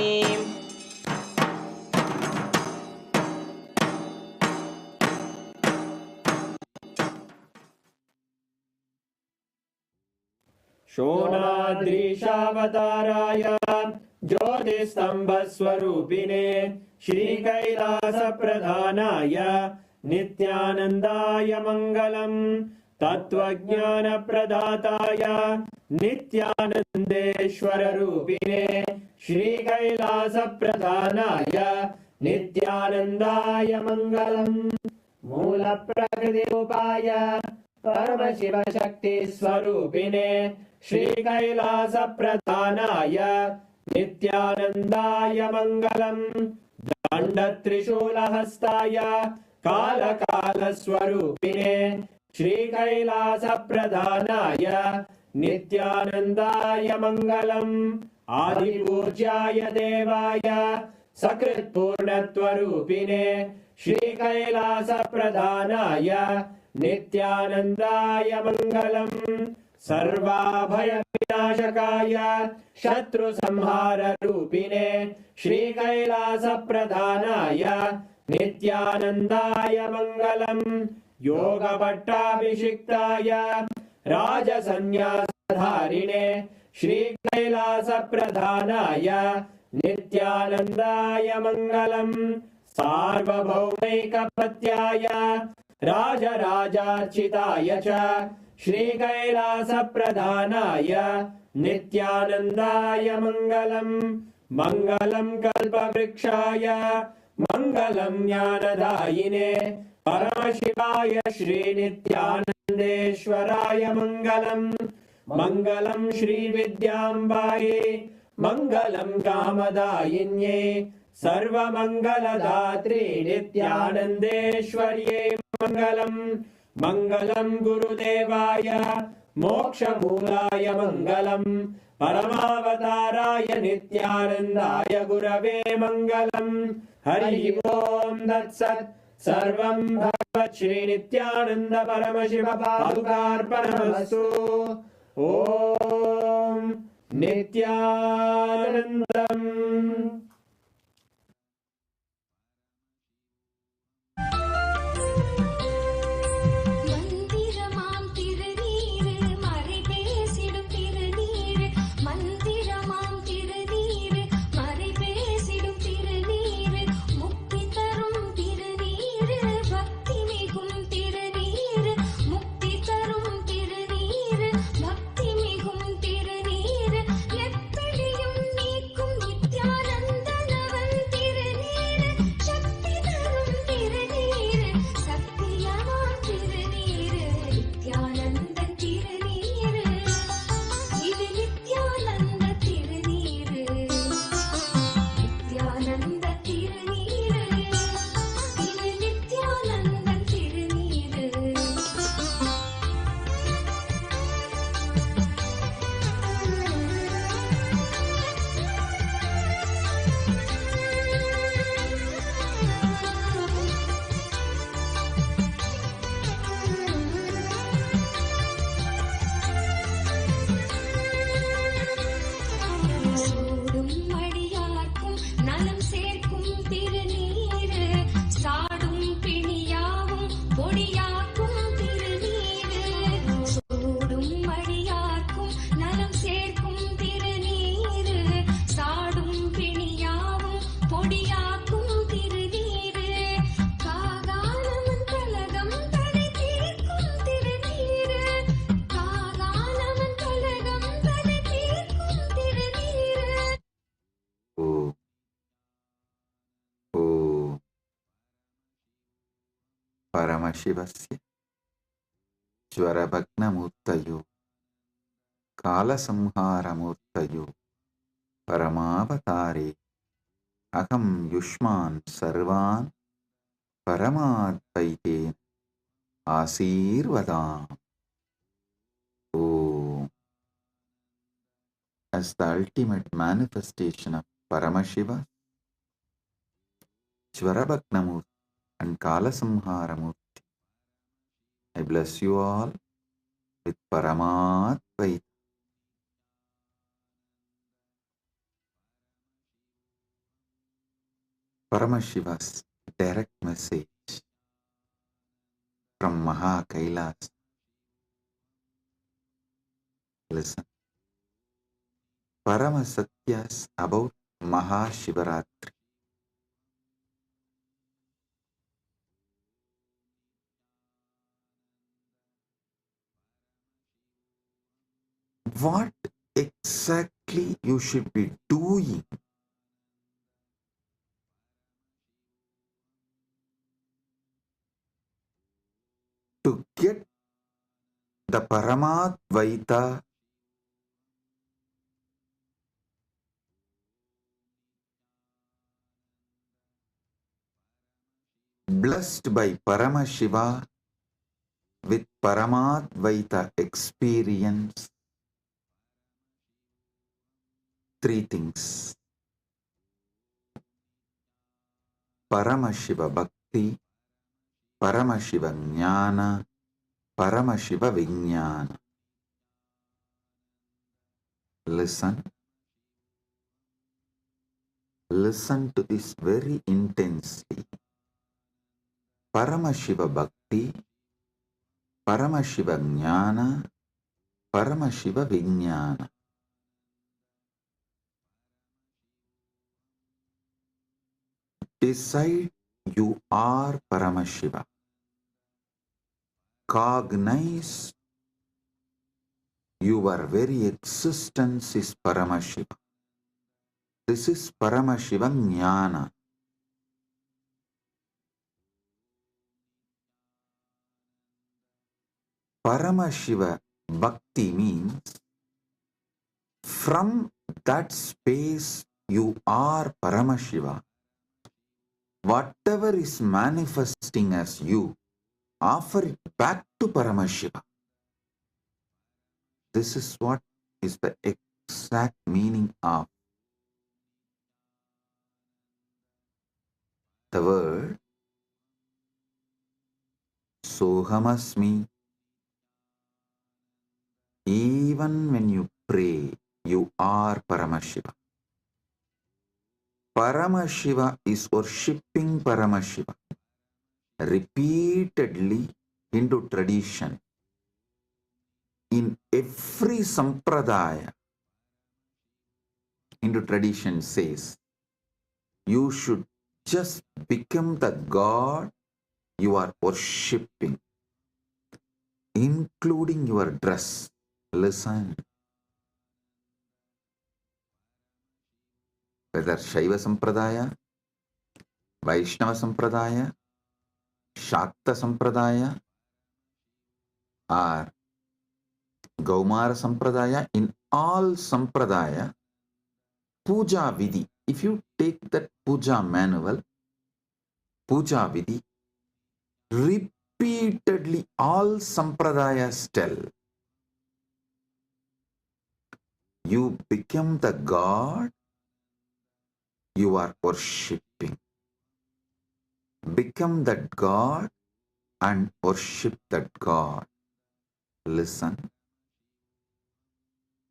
शोणाद्रीशावताराय ज्योतिस्तम्भस्वरूपिणे श्रीकैलासप्रधानाय नित्यानन्दाय मङ्गलम्। तत्त्वज्ञानप्रदाताय नित्यानन्देश्वररूपिणे श्रीकैलासप्रधानाय नित्यानन्दाय मङ्गलम्। मूलप्रकृतिरूपाय परमशिवशक्तिस्वरूपिणे श्रीकैलासप्रधानाय नित्यानन्दाय मङ्गलम्। दण्डत्रिशूलहस्ताय कालकालस्वरूपिणे श्रीकैलासप्रधानाय नित्यानन्दाय मङ्गलम्। आदिपूज्याय देवाय सकृत्पूर्णत्वरूपिणे श्रीकैलासप्रधानाय नित्यानन्दाय मङ्गलम्। सर्वाभयविनाशकाय शत्रुसंहाररूपिणे श्रीकैलासप्रधानाय नित्यानन्दाय मङ्गलम्। योगपट्टाभिषिक्ताय राजसन्न्यासधारिणे श्रीकैलासप्रधानाय नित्यानन्दाय मङ्गलम्। सार्वभौमैकपत्याय राजराजार्चिताय च श्रीकैलासप्रधानाय नित्यानन्दाय मङ्गलम् मङ्गलं कल्पवृक्षाय मङ्गलं ज्ञानदायिने परमशिवाय श्रीनित्यानन्देश्वराय मङ्गलम् मङ्गलं श्रीविद्याम्बायै मङ्गलं कामदायिन्ये सर्वमङ्गलदात्रे नित्यानन्देश्वर्यै मङ्गलम् मङ्गलं गुरुदेवाय मोक्षमूलाय मङ्गलम् परमावताराय नित्यानन्दाय गुरवे मङ्गलम् हरि ओम् तत्सत् सर्वं भगवत् श्रीनित्यानन्द परमशिव पादुकार्पणमस्तु ॐ नित्यानन्दम् மந்திரமாம் திருநீரு மறை பேசிடும் திருநீரு மந்திரமாம் திருநீரு மறை பேசிடும் திருநீரு முக்தி தரும் திருநீரு பக்தி மிகும் திருநீரு முக்தி தரும் திருநீரு பக்தி மிகும் திருநீரு எப்படியும் நீக்கும் நித்யானந்தனவன் திருநீரு சக்தி தரும் திருநீரு சத்தியமாம் திருநீரு நித்யானந்த திருநீரு இது நித்யானந்த திருநீரு நித்யானந்த திருநீரு இது நித்யானந்த திருநீரு சூடும் மடியார்க்கும் நலம் சேர்க்கும் திருநீரு சாடும் பிணியாவும் பொடியாக்கும் திருநீரு சூடும் மடியார்க்கும் நலம் சேர்க்கும் திருநீரு சாடும் பிணியாவும் பொடியாக்கும் திருநீரு காகாலமன் கலகம் தடை தீர்க்கும் திருநீரு காகாலமன் கலகம் தடை தீர்க்கும் திருநீரு ॐ परमशिवस्य ज्वरभग्नमूर्तयो कालसंहारमूर्तयो परमावतारे अहं युष्मान् सर्वान् परमाद्वैतेन आशीर्वदामि. ॐ As the ultimate manifestation of Paramashiva, Jvarabhagna Murthy and Kalasamhara Murthy, I bless you all with Paramadvaita. Paramashiva's direct message from MahaKailasa. Listen. Parama Satyas about Mahashivaratri. What exactly you should be doing to get the Paramadvaita blessed by Paramashiva with Paramadvaita experience? Three things: Paramashiva Bhakti, Paramashiva Jnana, Paramashiva Vijnana. Listen to this very intensely. Paramashiva Bhakti, Paramashiva Jnana, Paramashiva Vijnana. Decide you are Paramashiva. Cognize Your very existence is Paramashiva. This is Paramashiva Jnana. Paramashiva Bhakti means from that space you are Paramashiva. Whatever is manifesting as you, offer it back to Paramashiva. This is what is the exact meaning of the word Sohamasmi. Even when you pray, you are Paramashiva. Paramashiva is worshipping Paramashiva. Repeatedly Hindu tradition, in every sampradaya, Hindu tradition says, you should just become the God you are worshipping, including your dress. Listen. Whether Shaiva Sampradaya, Vaishnava Sampradaya, Shakta Sampradaya, or Gaumara Sampradaya, in all Sampradaya, Puja Vidhi, if you take that Puja manual, Puja Vidhi, repeatedly all Sampradayas tell, you become the God you are worshipping. Become that God and worship that God. Listen.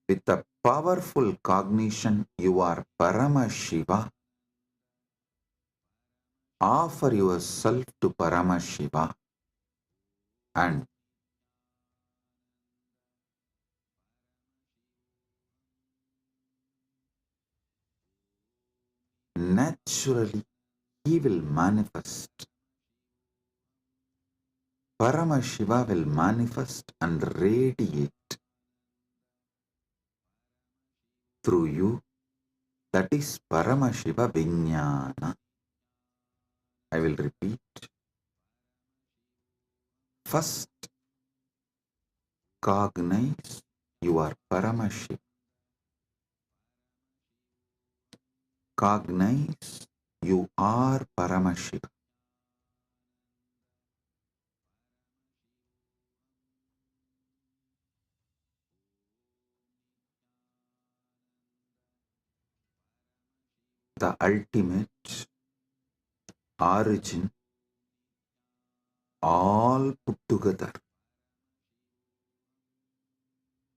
With a powerful cognition, you are Paramashiva. Offer yourself to Paramashiva and naturally he will manifest. Paramashiva will manifest and radiate through you. That is Paramashiva Vijnana. I will repeat. First, cognize you are Paramashiva. Cognize you are Paramashiva. The ultimate origin, all put together.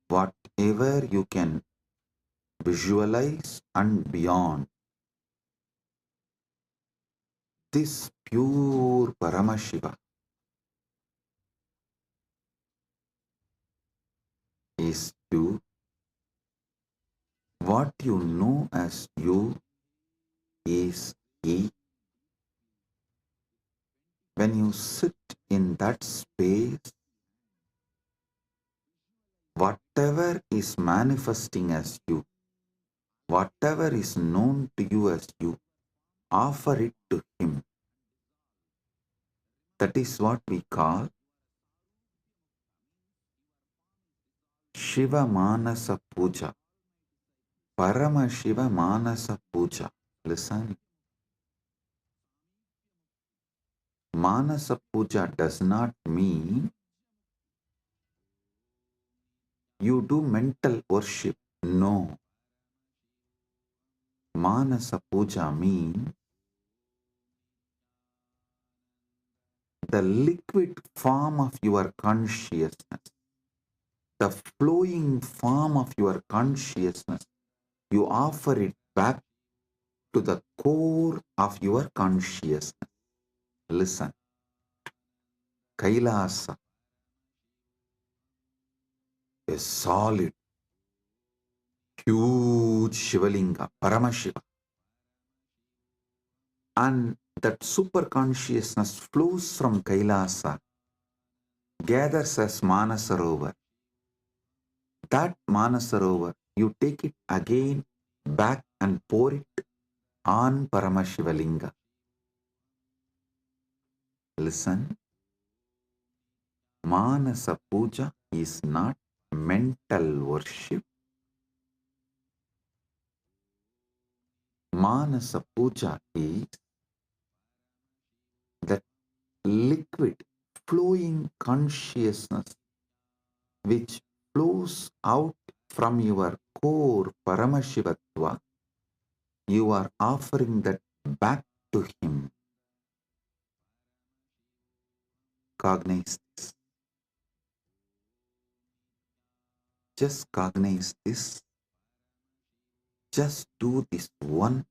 Whatever you can visualize and beyond, this pure Paramashiva is you. What you know as you is he. When you sit in that space, whatever is manifesting as you, whatever is known to you as you, offer it to him. That is what we call Shiva Manasa Puja. Paramashiva Manasa Puja. Listen. Manasa Puja does not mean you do mental worship. No. Manasa Puja means the liquid form of your consciousness, the flowing form of your consciousness. You offer it back to the core of your consciousness. Listen. Kailasa, a solid, huge Shivalinga, Paramashiva. And that super consciousness flows from Kailasa, gathers as Manasarovar, That Manasarovar, you take it again back and pour it on Paramashiva Linga. Listen, Manasa Puja is not mental worship. Manasa Puja is that liquid flowing consciousness which flows out from your core Paramashivatva. You are offering that back to him. Cognize this. Just cognize this. Just do this one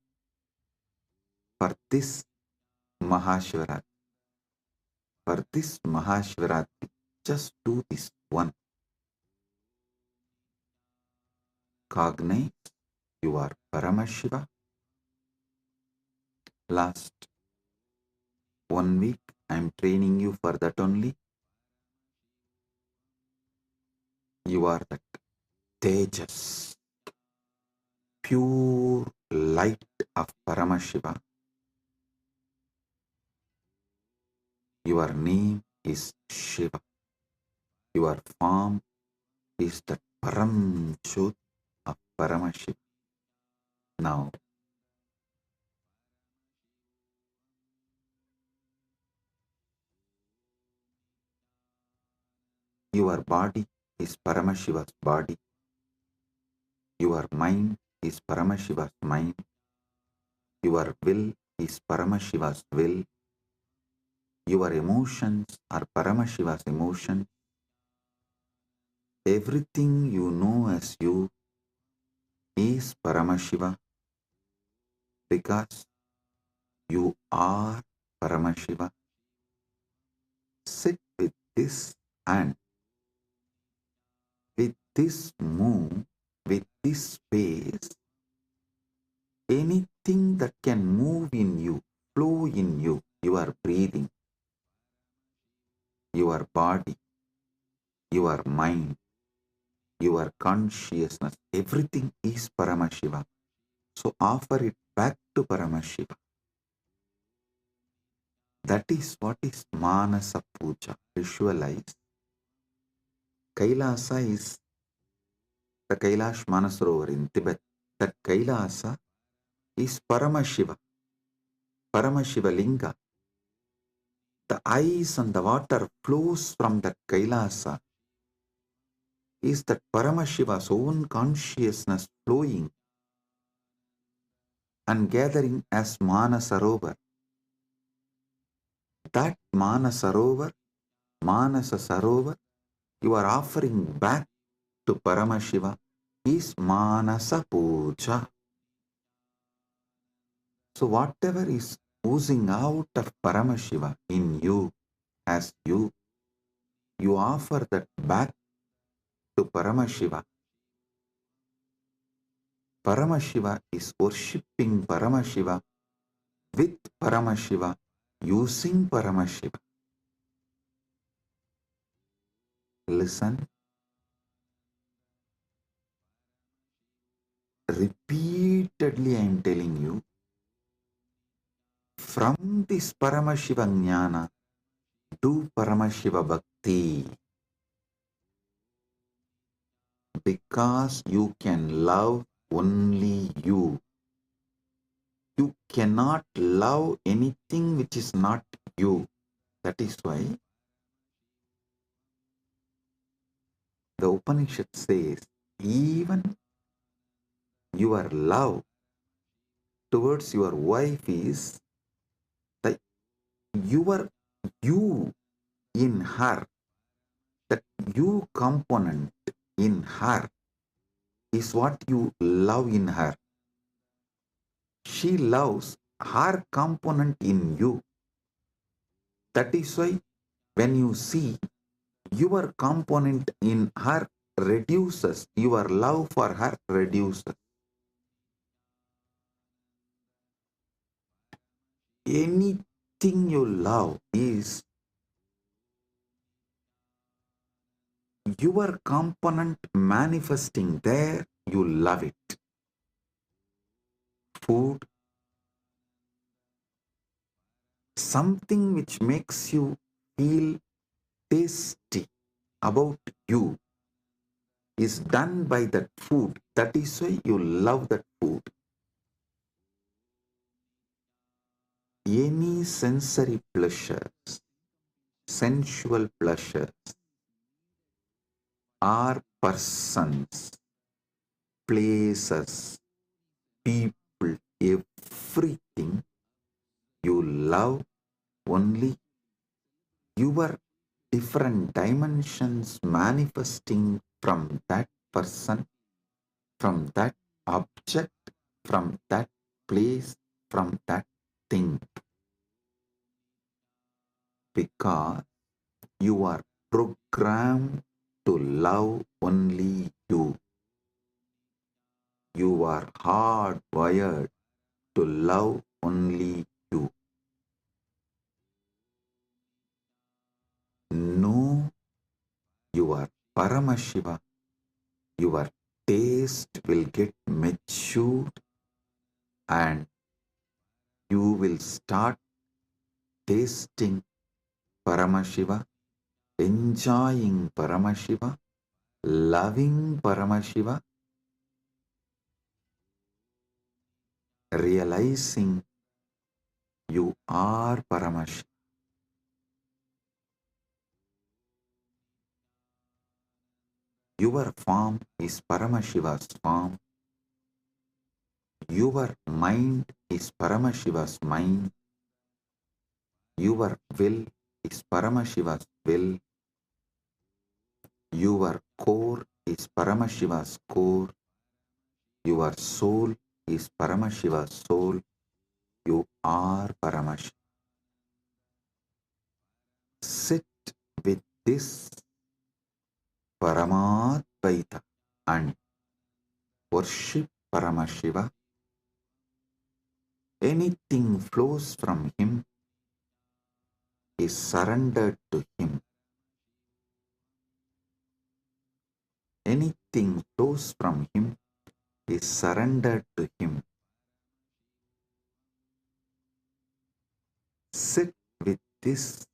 for this Mahashivaratri. For this Mahashivaratri, just do this one. Cognize you are Paramashiva. Last 1 week I am training you for that only. You are that Tejas, pure light of Paramashiva. Your name is Shiva. Your form is the Param Jyot of Paramashiva. Now, your body is Paramashiva's body. Your mind is Paramashiva's mind. Your will is Paramashiva's will. Your emotions are Paramashiva's emotions. Everything you know as you is Paramashiva because you are Paramashiva. Sit with this and with this move, with this space, anything that can move in you, flow in you, your breathing, your body, your mind, your consciousness, everything is Paramashiva. So offer it back to Paramashiva. That is what is Manasa Puja. Visualize. Kailasa is the Kailash Manasarovar in Tibet. That Kailasa is Paramashiva. Paramashiva Linga. The ice and the water flows from that Kailasa. Is that Paramashiva's own consciousness flowing and gathering as Manasarovar. That Manasarovar, Manasa Sarovar, you are offering back to Paramashiva is Manasa Puja. So whatever is oozing out of Paramashiva in you, as you offer that back to Paramashiva. Paramashiva is worshipping Paramashiva with Paramashiva, using Paramashiva. Listen. Repeatedly I am telling you, from this Paramashiva Jnana, do Paramashiva Bhakti. Because you can love only you. You cannot love anything which is not you. That is why the Upanishad says, even your love towards your wife is the your you in her, that you component in her is what you love in her. She loves her component in you. That is why when you see your component in her reduces, your love for her reduces. Anything you love is your component manifesting there, you love it. Food, something which makes you feel tasty about you is done by that food. That is why you love that food. Any sensory pleasures, sensual pleasures, are persons, places, people, everything you love only your different dimensions manifesting from that person, from that object, from that place, from that thing. Because you are programmed to love only you. You are hardwired to love only you. Know your Paramashiva, your taste will get matured and you will start tasting Paramashiva, enjoying Paramashiva, loving Paramashiva, realizing you are Paramashiva. Your form is Paramashiva's form. Your mind is Paramashiva's mind. Your will is Paramashiva's will. Your core is Paramashiva's core. Your soul is Paramashiva's soul. You are Paramashiva. Sit with this Paramadvaita and worship Paramashiva. Anything flows from him is surrendered to him. Anything flows from him is surrendered to him. Sit with this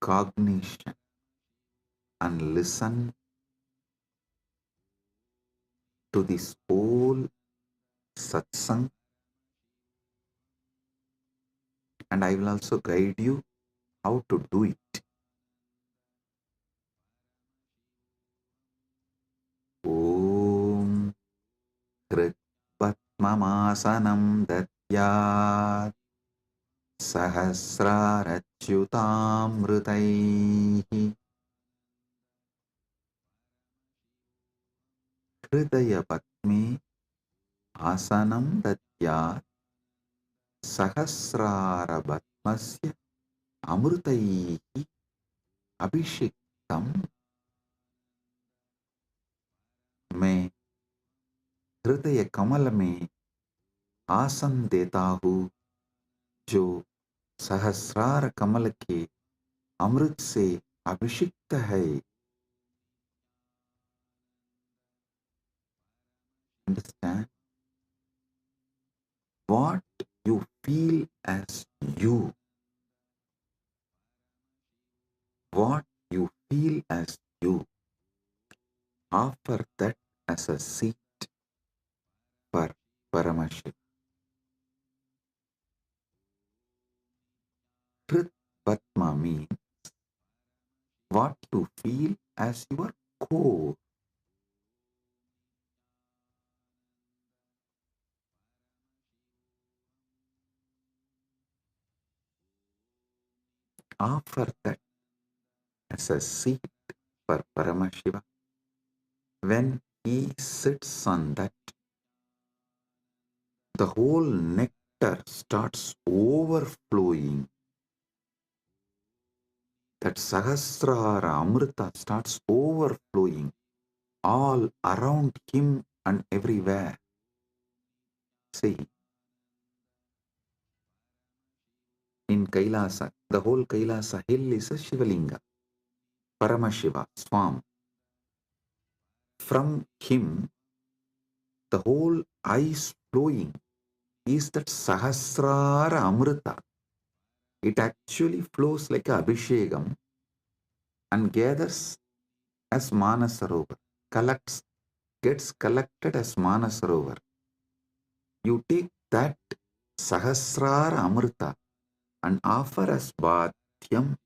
cognition and listen to this whole satsang, and I will also guide you how to do it. Om Kritvatmamasanam Datyat Sahasrarachyutamrutaihi Hridaya Patme Asanam Datyat Sahasrarabatmasya Amrutaihi Abhishektam. मैं हृदय कमल में आसन देता हूँ जो सहस्रार कमल के अमृत से अभिषिक्त है. Understand? What you feel as you, what you feel as you, offer that as a seat for Paramashiva. Krit Patma means what you feel as your core. Offer that as a seat for Paramashiva. When he sits on that, the whole nectar starts overflowing. That Sahasrara Amrita starts overflowing all around him and everywhere. See, in Kailasa, the whole Kailasa hill is a Shiva Linga. Paramashiva, Swam. From him, the whole ice flowing is that Sahasrara Amrita. It actually flows like a Abhishekam and gathers as Manasarovar, gets collected as Manasarovar. You take that Sahasrara Amrita and offer as Bhatyam.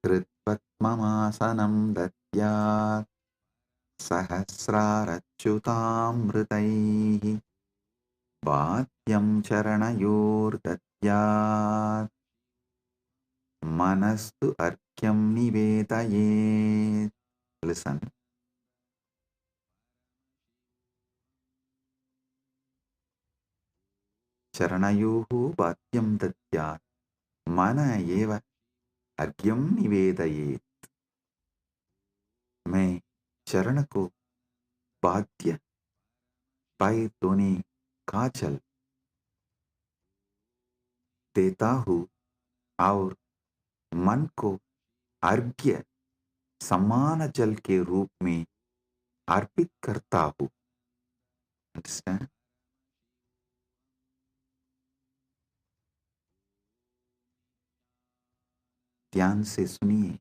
Kritvatmamasanam datyat Sahasrarachyutamritaihi Bhatyam charanayor datyat Manastu arkyam nivedayet. Listen. Charanayohu bhatyam datyat mana eva argyam nivedayet. मैं चरण को बाध्य पाए दोने काजल देता हूँ और मन को अर्घ्य समान जल के रूप में अर्पित करता हूँ. Understand? ध्यान से सुनिए.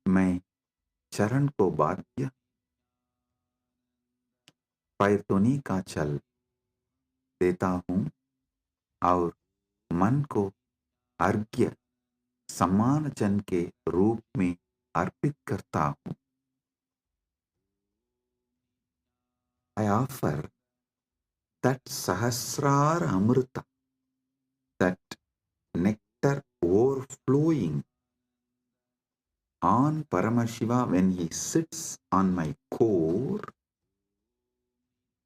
मैं चरण को बाध्य पैतोनी का जल देता हूँ और मन को अर्घ्य समान जन के रूप में अर्पित करता हूँ. I offer that Sahasrara Amrita, that nectar overflowing on Paramashiva when he sits on my core,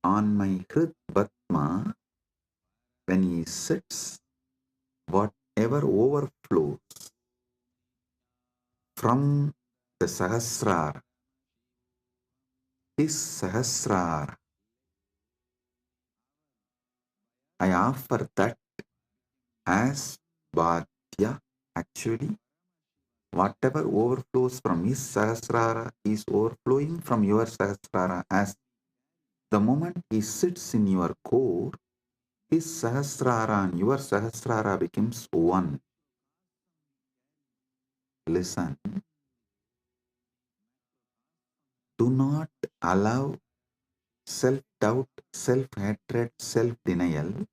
on my Hrid Batma, when he sits, whatever overflows from the Sahasrara, his Sahasrara, I offer that as Bhadya. Actually, whatever overflows from his Sahasrara is overflowing from your Sahasrara. As the moment he sits in your core, his Sahasrara and your Sahasrara becomes one. Listen. Do not allow self-doubt, self-hatred, self-denial,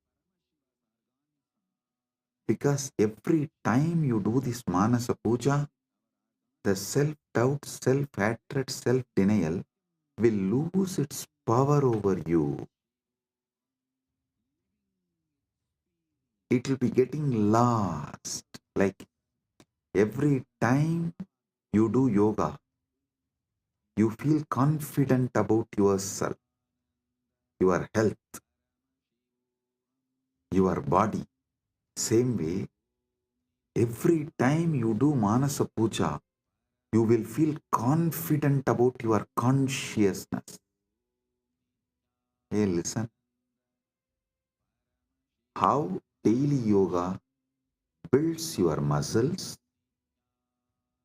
because every time you do this Manasa Puja, the self-doubt, self-hatred, self-denial will lose its power over you. It will be getting lost. Like every time you do yoga, you feel confident about yourself, your health, your body. Same way, every time you do Manasa Puja, you will feel confident about your consciousness. Hey, listen. How daily yoga builds your muscles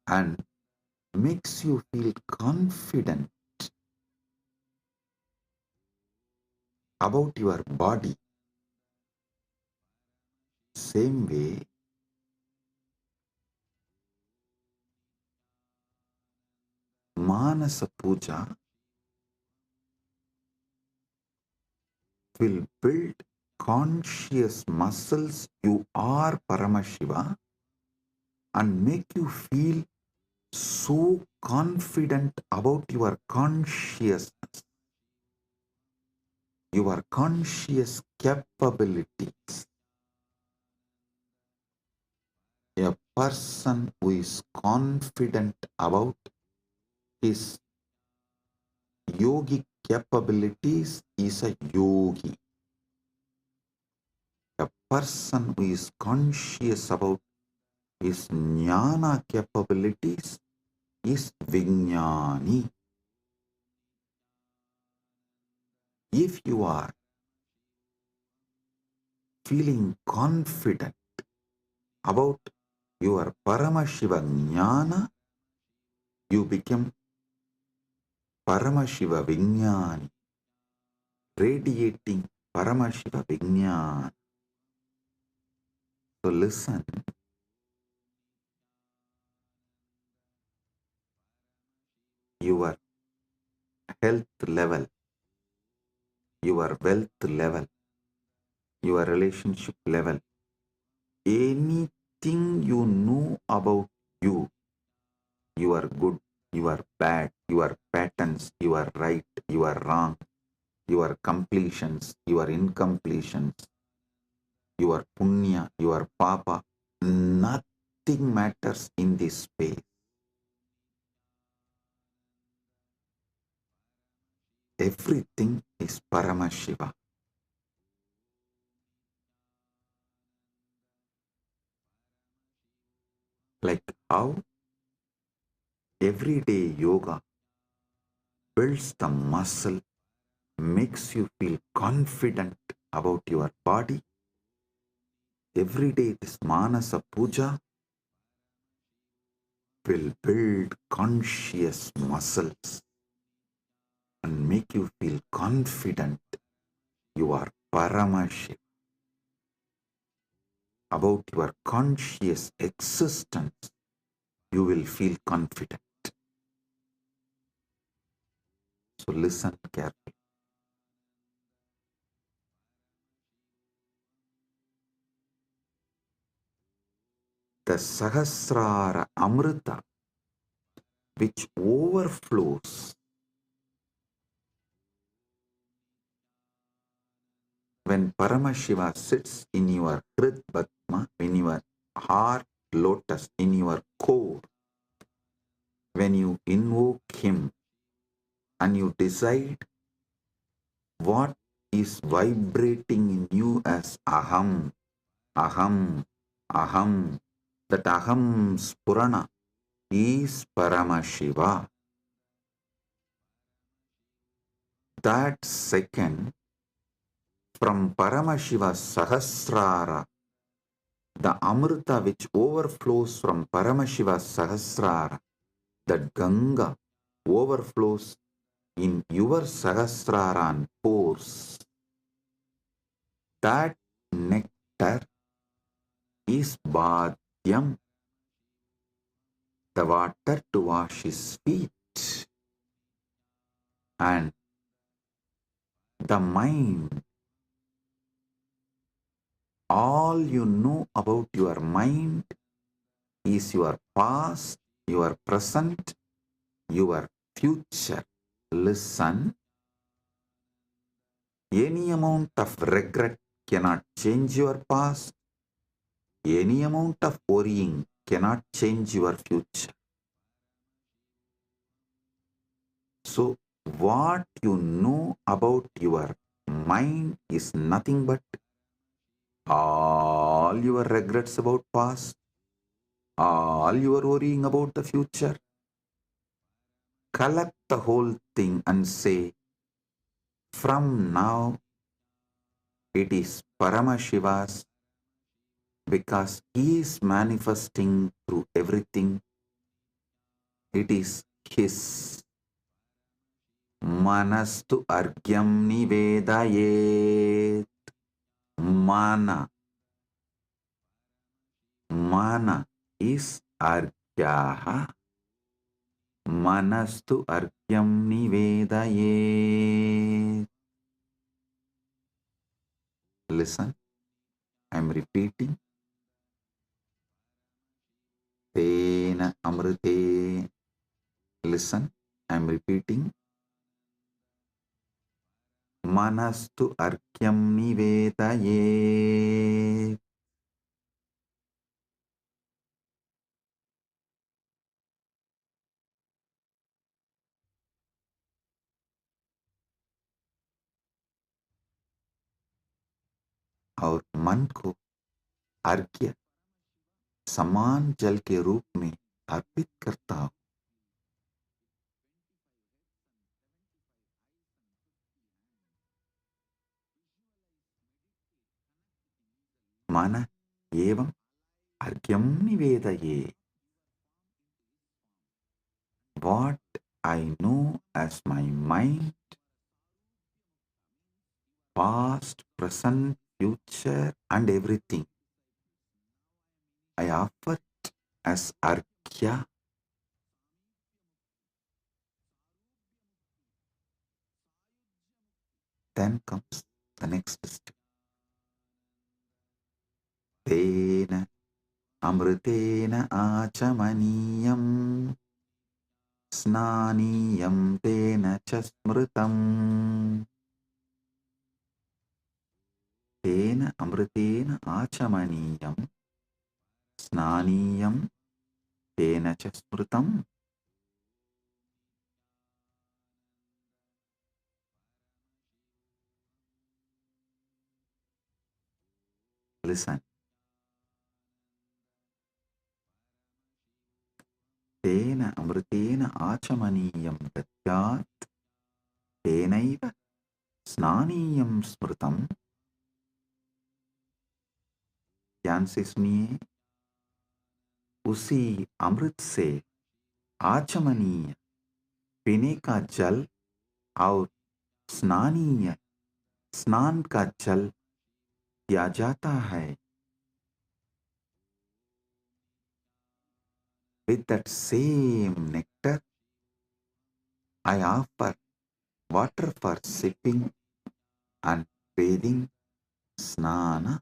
and makes you feel confident about your body. Same way, Manasa Puja will build conscious muscles. You are Paramashiva and make you feel so confident about your consciousness, your conscious capabilities. A person who is confident about his yogic capabilities is a yogi. A person who is conscious about his jnana capabilities is Vijnani. If you are feeling confident about your Paramashiva Jnana, you become Paramashiva Vijnani, radiating Paramashiva Vijnana. So listen, your health level, your wealth level, your relationship level, anything you know about you, you are good, you are bad, your patterns, you are right, you are wrong, your completions, your incompletions, your punya, your papa, nothing matters in this space. Everything is Paramashiva. Like how everyday yoga builds the muscle, makes you feel confident about your body. Every day this Manasa Puja will build conscious muscles and make you feel confident you are Paramashiva. About your conscious existence, you will feel confident. So listen carefully. The Sahasrara Amrita, which overflows when Paramashiva sits in your Hrid Padma, in your heart lotus, in your core, when you invoke him and you decide what is vibrating in you as Aham, Aham, Aham, that Aham Spurana is Paramashiva. That second, from Paramashiva Sahasrara, the Amrita which overflows from Paramashiva Sahasrara, that Ganga overflows in your Sahasrara and pores. That nectar is Bhadyam, the water to wash his feet. And the mind, all you know about your mind is your past, your present, your future. Listen, any amount of regret cannot change your past. Any amount of worrying cannot change your future. So, what you know about your mind is nothing but all your regrets about past, all your worrying about the future. Collect the whole thing and say, from now it is Paramashiva's, because he is manifesting through everything. It is his. Manastu argyam nivedayet. Mana. Mana is argyaha. Manastu argyam nivedayet. Listen, I am repeating. Tena amrite. Listen, I am repeating. Manastu arkyam nivedayet. और मन को अर्घ्य समान जल के रूप में अर्पित करता हूं. माना एवं Argyam nivedaye. What I know as my mind, past, present, future, and everything, I offer it as Arghya. Then comes the next step. Tena amritena achamaniyam snaniyam tena chasmritam. Tena amritena achamaniyam snaniyam tena chasmritam. Listen. Tena amritena achamaniyam datyat tenaiva snaniyam smritam. ध्यान से सुनिए, उसी अमृत से आचमनीय पीने का जल और स्नानीय स्नान का जल दिया जाता है. With that same nectar, I offer water for sipping and bathing, snana.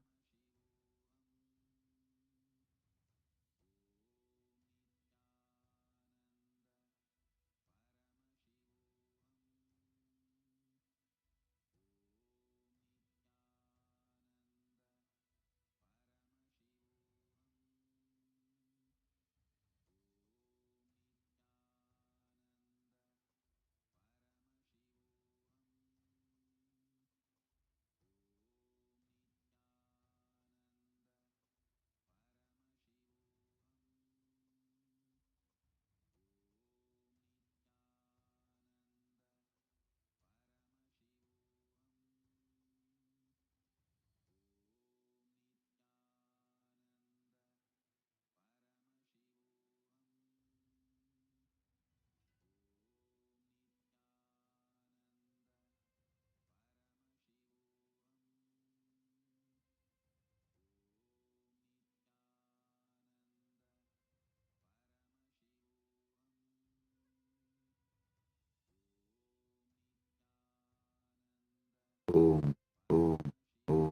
Om, Om, Om.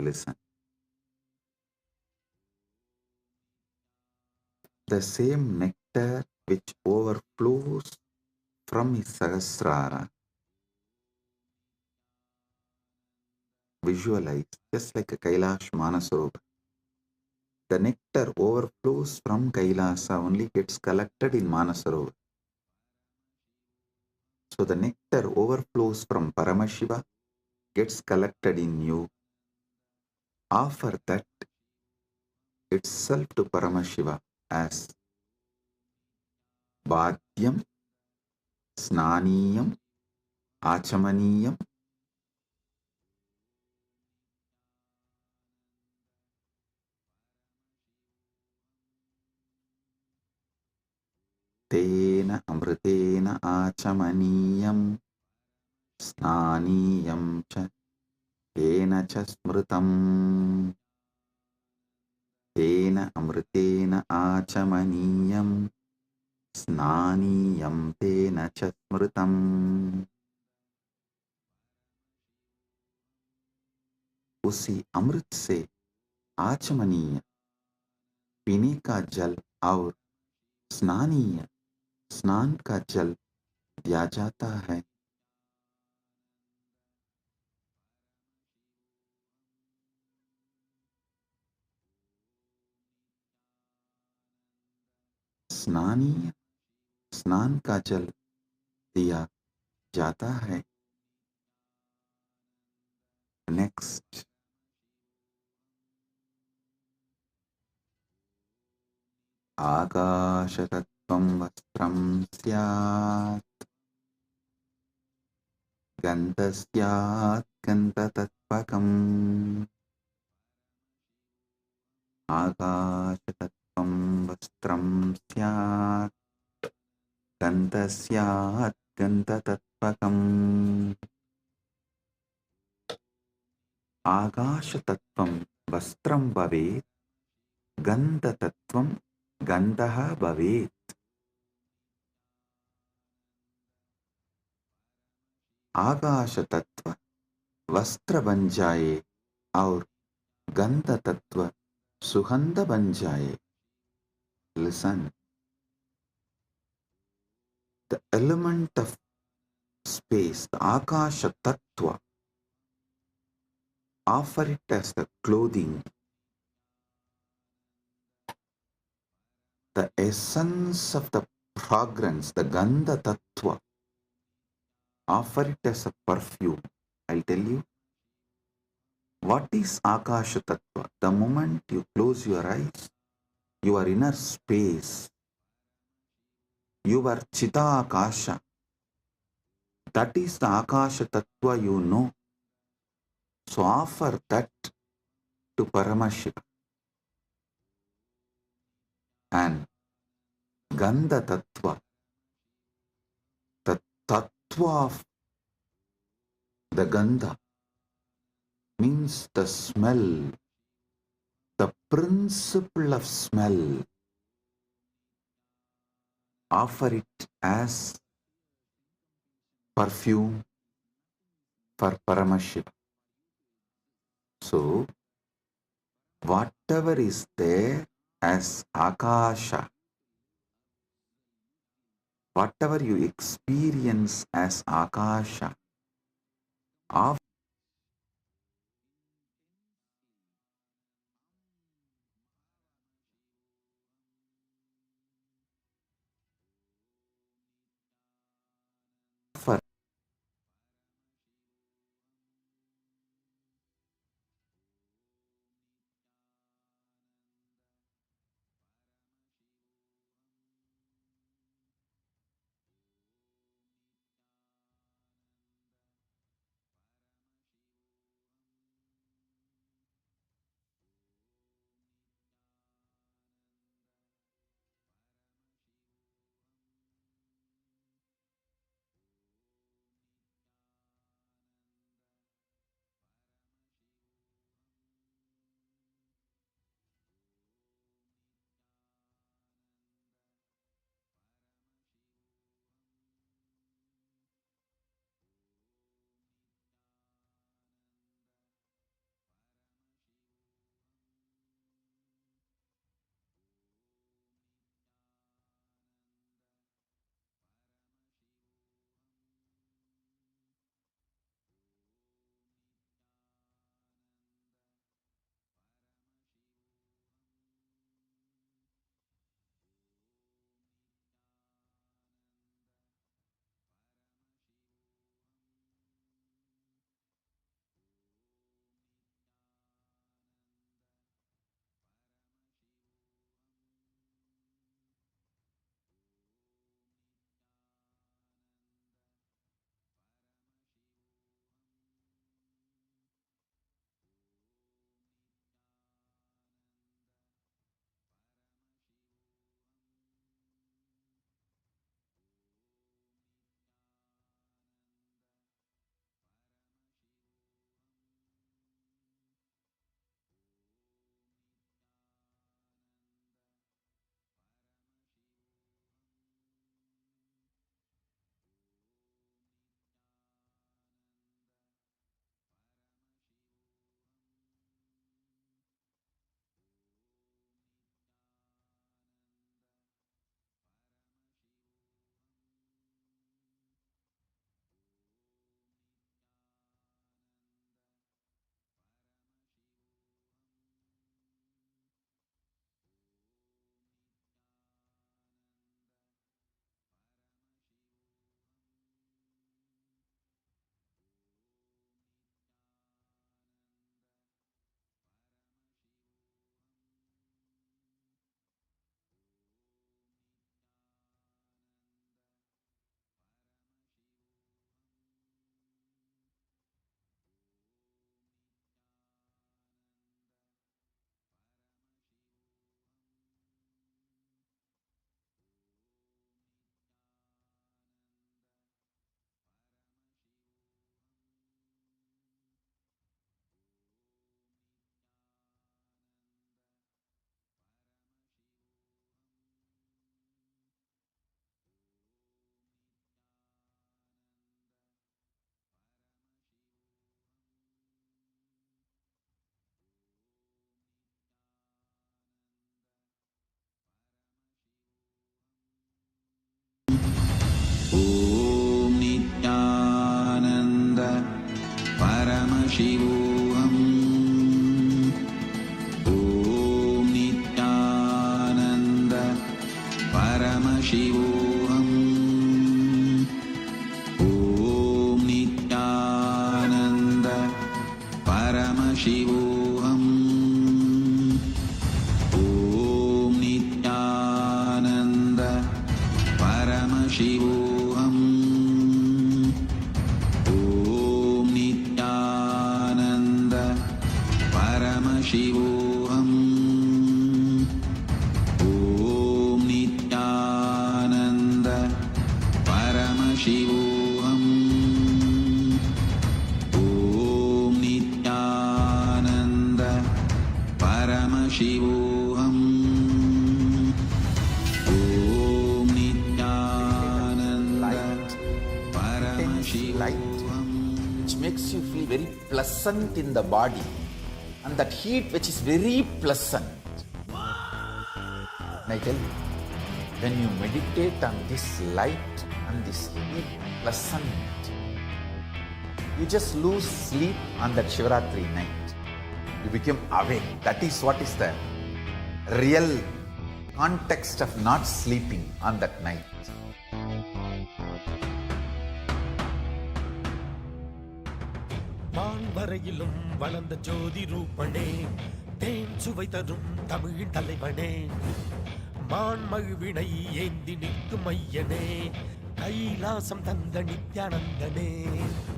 Listen. The same nectar which overflows from his Sahasrara, visualize just like a Kailash Manasarovar. The nectar overflows from Kailasa, only gets collected in Manasarovar. So the nectar overflows from Paramashiva, gets collected in you. Offer that itself to Paramashiva as Bhadyam, Snaniyam, Achamaniyam. Tena amritena achamaniyam snaniyam cha tena cha smritam. Tena amritena achamaniyam snaniyam tena cha smritam. उसी अमृत से आचमनीय पीने का जल और स्नानीय स्नान का जल दिया जाता है. स्नानीय स्नान का जल दिया जाता है. नेक्स्ट. आकाशतत्त्वं वस्त्रं स्यात् गन्धस्यात् गन्धतत्त्वकम्. आकाशतत्त्वं वस्त्रं स्यात् गन्धः स्यात् गन्धतत्त्वकम् आकाशतत्त्वं वस्त्रं भवेत् गन्धतत्त्वं गन्धः भवेत् आकाशतत्त्व वस्त्र बन जाए और गंध तत्व सुगंध बन जाए. Listen, the element of space, the Akasha Tattva, offer it as the clothing, the essence of the fragrance, the Gandha Tattva, offer it as a perfume. I'll tell you, what is Akasha Tattva? The moment you close your eyes, your inner space, your Chita Akasha, that is the Akasha Tattva you know. So offer that to Paramashiva. And Gandha Tattva, the Tattva of the Gandha, means the smell, the principle of smell. Offer it as perfume for Paramashiva. So, whatever is there as Akasha, whatever you experience as Akasha, offer Paramashivoham. Om Nityananda Paramashivoham. Om Nityananda Paramashivoham. Om Nityananda Paramashivoham. Om Nityananda light, which makes you feel very pleasant in the body, and that heat which is very pleasant. And I tell you, when you meditate on this light and this heat pleasant, you just lose sleep on that Shivaratri night. You become awake. That is what is the real context of not sleeping on that night. வான்வரையிலும் வளர்ந்த ஜோதி ரூபனே, தேன் சுவை தரும் தமிழின் தலைவனே, மான்மழுவினை ஏந்தி நிற்கும் ஐயனே, கைலாசம் தந்த நித்யானந்தனே.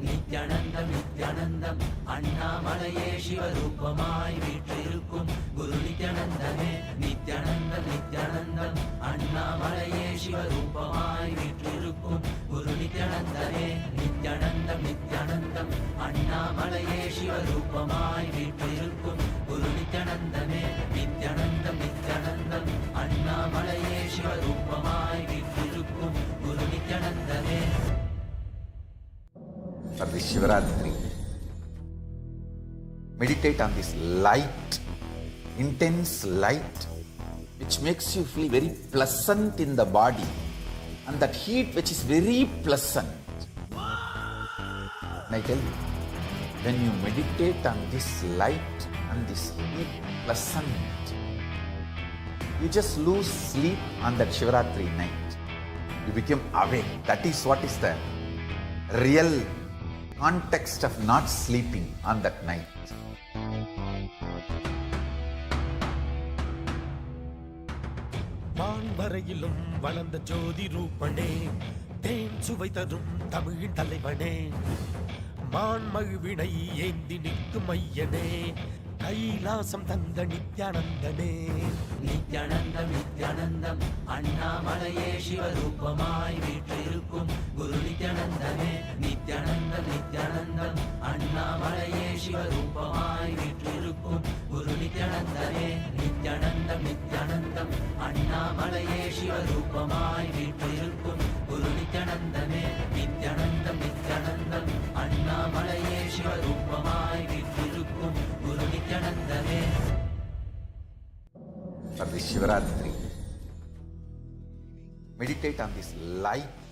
நித்யானந்தம் நித்யானந்தம் அண்ணாமலையே சிவரூபமாய் வீற்றிருக்கும் குரு நித்யானந்தமே. நித்யானந்தம் நித்யானந்தம் அண்ணாமலையே சிவரூபமாய் வீற்றிருக்கும் குரு நித்யானந்தமே. நித்யானந்தம் நித்யானந்தம் அண்ணாமலையே சிவரூபமாய் வீற்றிருக்கும் குரு நித்யானந்தமே. நித்யானந்தம் நித்யானந்தம் அண்ணாமலையே சிவரூபமாய் வீற்றிருக்கும் குரு நித்யானந்தமே. For this Shivaratri, meditate on this light, intense light, which makes you feel very pleasant in the body, and that heat which is very pleasant. And I tell you, when you meditate on this light and this heat pleasant, you just lose sleep on that Shivaratri night. You become awake. That is what is the real context of not sleeping on that night. வான்வரையிலும் வளர்ந்த ஜோதி ரூபனே, தேன் சுவை தரும் தமிழின் தலைவனே, மான்மழுவினை ஏந்தி நிற்கும் ஐயனே, கைலாசம் தந்த நித்யானந்தனே. நித்யானந்தம் நித்யானந்தம் அண்ணாமலையே சிவரூபமாய் வீற்றிருக்கும் குரு நித்யானந்தமே. நித்யானந்தம் நித்யானந்தம் அண்ணாமலையே சிவரூபமாய் வீற்றிருக்கும் குரு நித்யானந்தமே. நித்யானந்தம் நித்யானந்தம் அண்ணாமலையே சிவரூபமாய் வீற்றிருக்கும் குரு நித்யானந்தமே. நித்யானந்தம் நித்யானந்தம் அண்ணாமலையே சிவரூபமாய் வீற்றிருக்கும் குரு நித்யானந்தமே. For this Shivaratri, meditate on this light,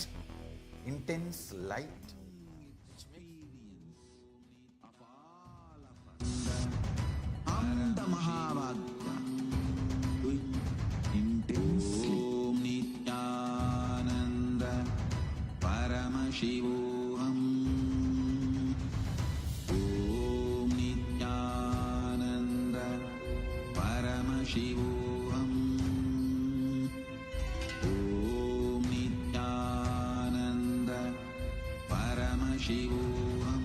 intense light, which Anda Mahavagya. Do it intensely. Om Nityananda Paramashivoham. Om Nityananda Paramashivoham. Om Nityananda Paramashivoham.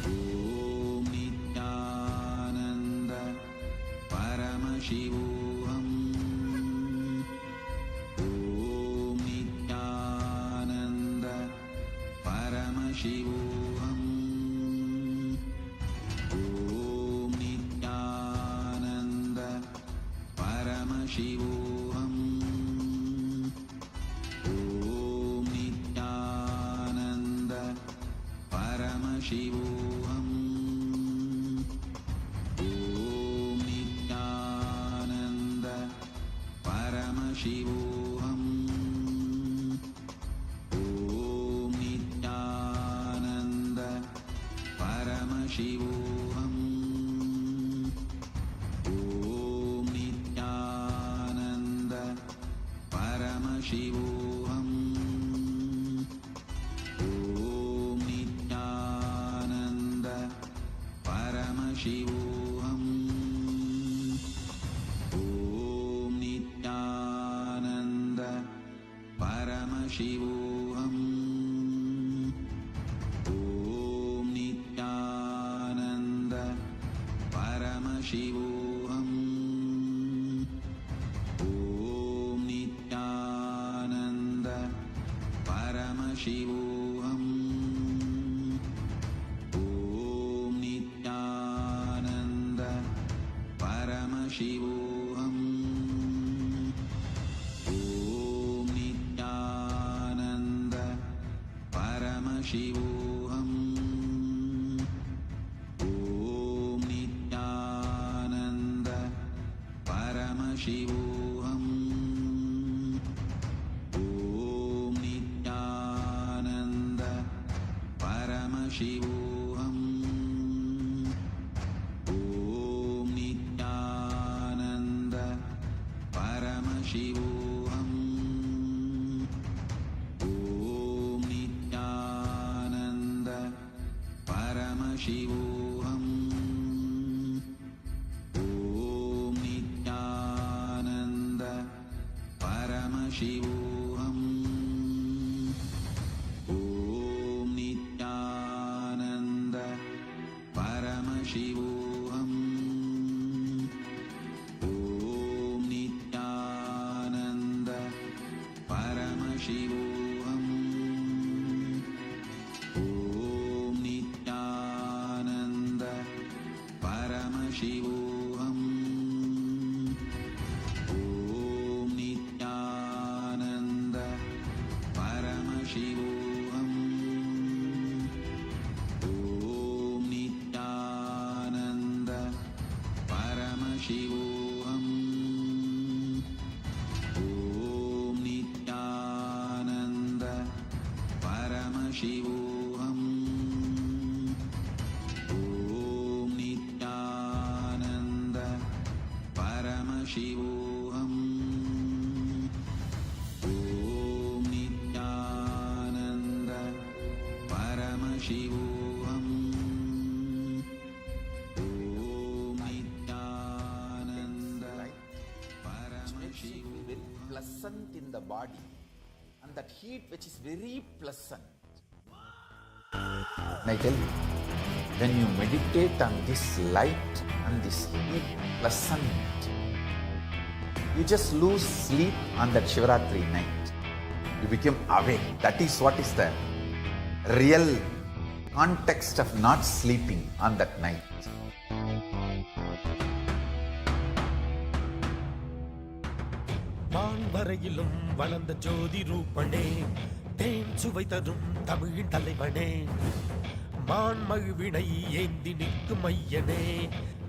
Om Nityananda Paramashivoham. Om Nityananda Paramashivoham. Om Nityananda Paramashivoham. Om Nityananda Paramashivoham. Om Nityananda Paramashivoham. Om Nityananda Paramashivoham. Om Nityananda Paramashivoham. Om Nityananda Paramashivoham. Om Nityananda परमशिवोऽहम् ॐ नित्यानन्द परमशिवोऽहम् ॐ नित्यानन्द परमशिवोऽहम् ॐ नित्यानन्द परमशिवोऽहम् ॐ नित्यानन्द परमशिवोऽहम् ॐ नित्यानन्द परमशिवोऽहम् ॐ नित्यानन्द परमशिवोऽहम् ॐ नित्यानन्द परमशिवोऽहम् ॐ नित्यानन्द परमशिवोऽहम् ॐ नित्यानन्द परमशिवोऽहम् ॐ नित्यानन्द परमशिवोऽहम् ॐ नित्यानन्द परमशिवोऽहम् ॐ नित्यानन्द परमशिवोऽहम् ॐ नित्यानन्द परमशिवोऽहम् ॐ नित्यानन्द परमशिवोऽहम् ॐ नित्यानन्द परमशिवोऽहम् ॐ नित्यानन्द परमशिवोऽहम् ॐ नित्यानन्द परमशिवोऽहम् ॐ Nityanand Very pleasant in the body, and that heat which is very pleasant. And I tell you, when you meditate on this light and this heat pleasant, you just lose sleep on that Shivaratri night. You become awake. That is what is the real context of not sleeping on that night. வான்வரையிலும் வளர்ந்த ஜோதி ரூபனே, தேன் சுவை தரும் தமிழின் தலைவனே, மான்மழுவினை ஏந்தி நிற்கும் ஐயனே,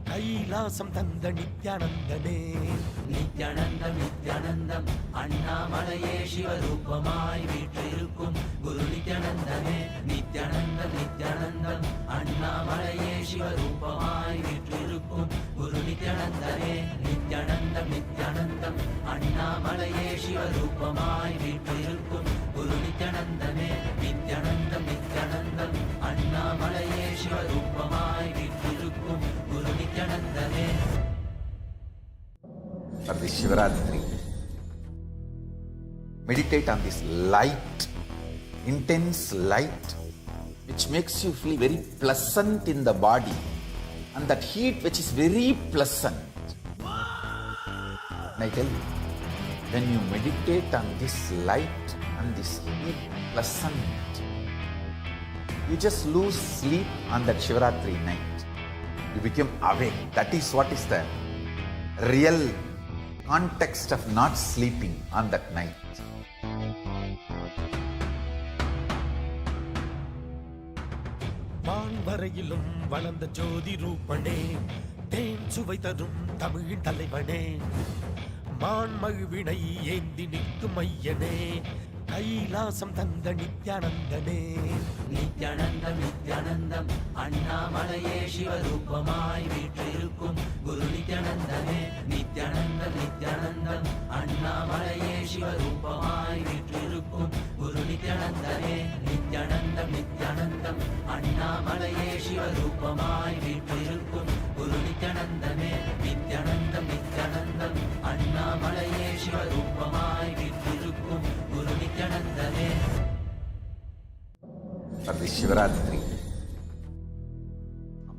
கைலாசம் தந்த நித்யானந்தனே. நித்யானந்தம் நித்யானந்தம் அண்ணாமலையே சிவரூபமாய் வீற்றிருக்கும் குரு நித்யானந்தமே. நித்யானந்தம் நித்யானந்தம் அண்ணாமலையே சிவரூபமாய் வீற்றிருக்கும் குரு நித்யானந்தமே. நித்யானந்தம் நித்யானந்தம் அண்ணாமலையே சிவரூபமாய் வீற்றிருக்கும் குரு நித்யானந்தமே. நித்யானந்தம் நித்யானந்தம் அண்ணாமலையே சிவரூபமாய் வீற்றிருக்கும் குரு நித்யானந்தமே. For this Shivaratri, meditate on this light, intense light, which makes you feel very pleasant in the body, and that heat which is very pleasant. And I tell you, when you meditate on this light and this heat pleasant, you just lose sleep on that Shivaratri night. You become awake. That is what is the real context of not sleeping on that night. வான்வரையிலும் வளர்ந்த ஜோதி ரூபனே, தேன் சுவை தரும் தமிழின் தலைவனே, மான்மழுவினை ஏந்தி நிற்கும் ஐயனே, கைலாசம் தந்த நித்யானந்தனே. நித்யானந்தம் நித்யானந்தம் அண்ணாமலையே சிவரூபமாய் வீற்றிருக்கும் குரு நித்யானந்தமே. நித்யானந்தம் நித்யானந்தம் அண்ணாமலையே சிவரூபமாய் வீற்றிருக்கும் குரு நித்யானந்தமே. நித்யானந்தம் நித்யானந்தம் அண்ணாமலையே சிவரூபமாய் வீற்றிருக்கும் குரு நித்யானந்தமே. நித்யானந்தம் நித்யானந்தம் அண்ணாமலையே சிவரூபமாய் வீற்றிருக்கும் குரு for this Shivaratri.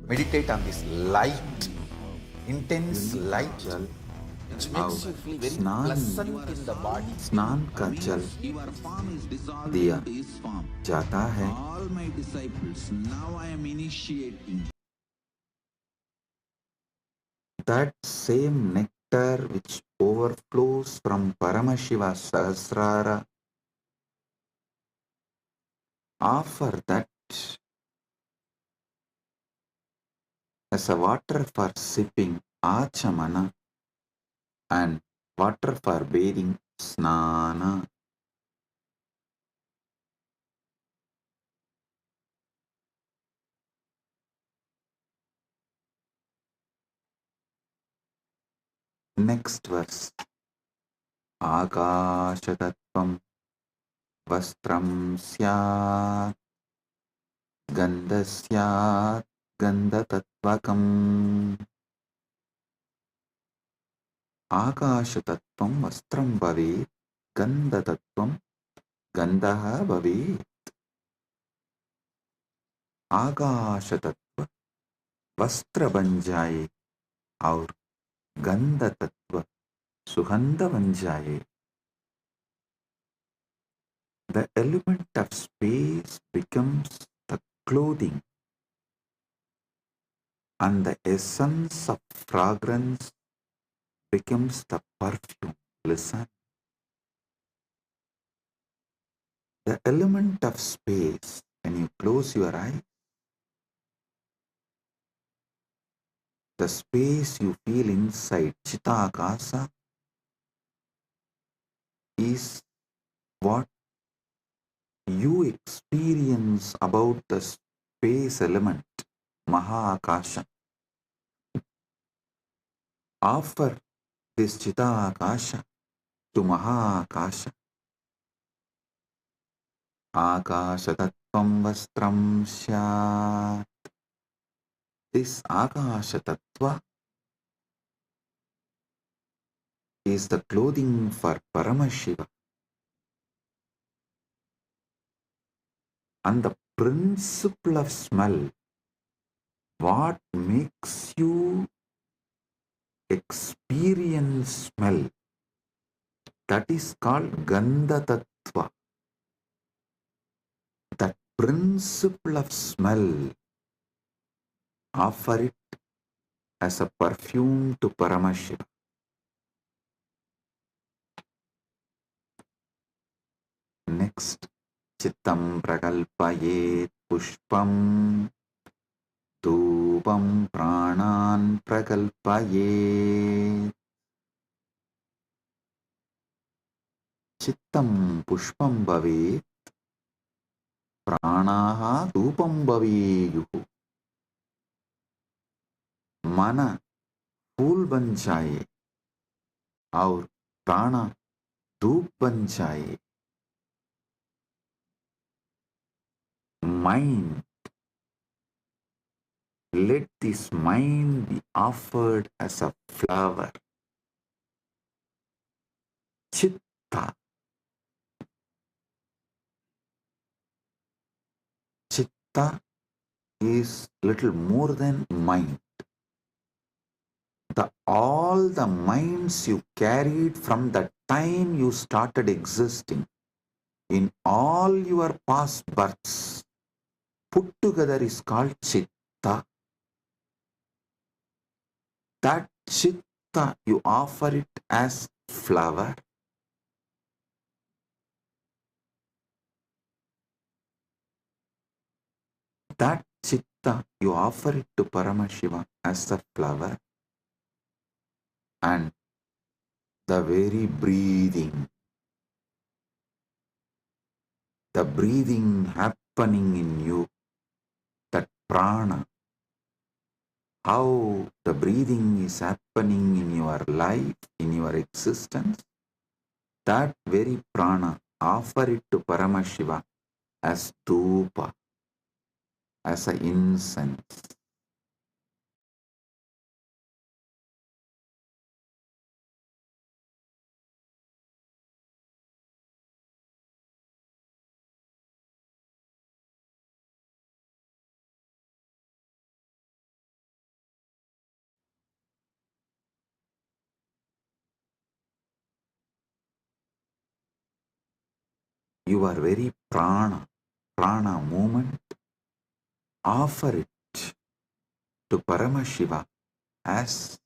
Meditate on this light, intense light, which makes you feel very pleasant in the body. स्नान का जल दिया जाता है. All my disciples, now I am initiating. That same nectar which overflows from Paramashiva Sahasrara, offer that as a water for sipping, Achamana, and water for bathing, Snana. Next verse. Akashatattvam vastram syat gandasyat gandatattvakam. Akashatattvam vastram bhavet gandatattvam gandaha bhavet. आकाशतत्व वस्त्र बन जाए और गंध तत्व सुगंध बन जाए. The element of space becomes the clothing and the essence of fragrance becomes the perfume. Listen. The element of space, when you close your eyes, the space you feel inside Chitakasa is what you experience about the space element, Mahakasha. Offer this Chitakasha to Mahakasha. Akasha Tattvam Vastram Syat. This Akasha Tattva is the clothing for Paramashiva. And the principle of smell, what makes you experience smell, that is called Gandha Tattva. That principle of smell, offer it as a perfume to Paramashiva. Next, Chittam Prakalpayet Pushpam Dhupam Pranan Prakalpayet. Chittam Pushpam Bhavet Pranaha Dhupam Bhaveyuhu. Mana फूल बन जाए और प्राणा धूप बन जाए. Mind, let this mind be offered as a flower. Chitta. Chitta is little more than mind. All the minds you carried from the time you started existing in all your past births put together is called Chitta. That Chitta, you offer it as flower. That Chitta, you offer it to Paramashiva as a flower. And the very breathing happening in you, that prana, how the breathing is happening in your life, in your existence, that very prana, offer it to Paramashiva as dhupa, as an incense. your very prana movement, offer it to Paramashiva as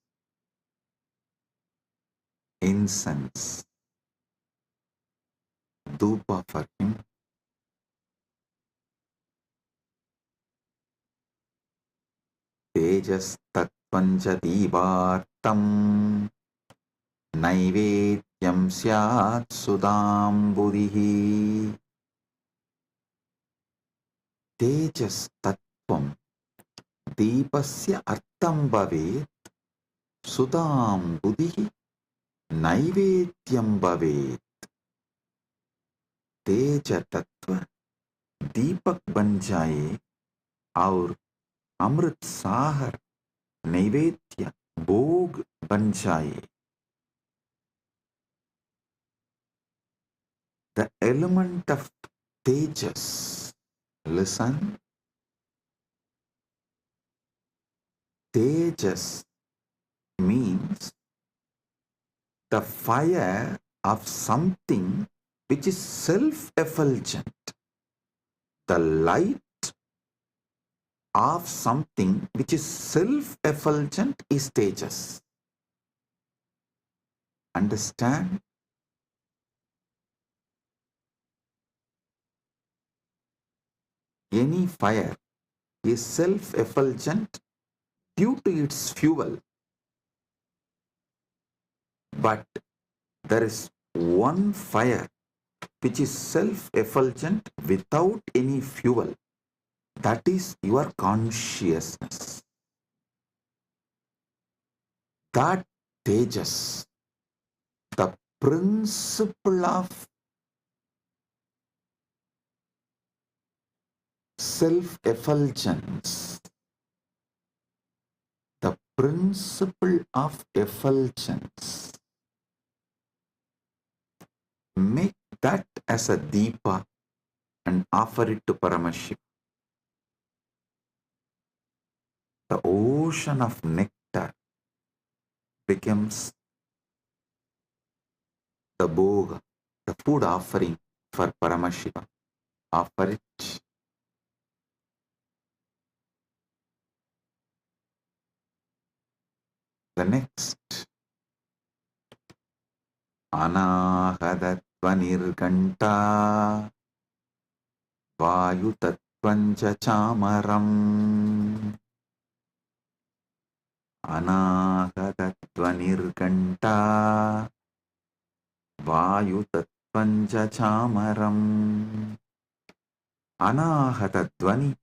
incense, dhupa for him. Tejas tattvanja divartam naivedyam syat sudamburihi. Tejas tattvam दीपस्य अर्थं भवेत् सुधां बुधिः नैवेद्यं भवेत्. तेज तत्व दीपक बन जाए और अमृत सागर नैवेद्य भोग बन जाए. The element of tejas, listen, tejas means the fire of something which is self-effulgent, the light of something which is self-effulgent is tejas. Understand? Any fire is self-effulgent due to its fuel. But there is one fire which is self-effulgent without any fuel. That is your consciousness. That tejas, the principle of self-effulgence, the principle of effulgence, make that as a deepa and offer it to Paramashiva. The ocean of nectar becomes the bhoga, the food offering for Paramashiva. Offer it. The next, Anahadatvanirganta Vayutatvanja chamaram. Anahadatvanirganta Vayutatvanja chamaram. Anahatattvani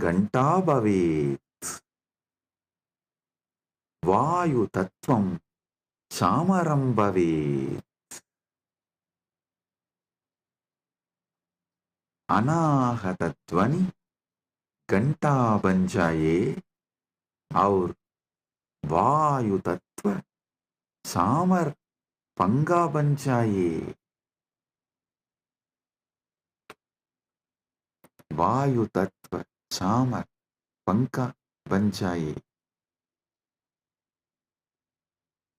ganta bhavet. Vayu tattvam chamaram bhavet. Anahatattvani घंटा बन जाए और वायु तत्व चामर पंगा बन जाए. वायु तत्व चामर पंखा बन जाए.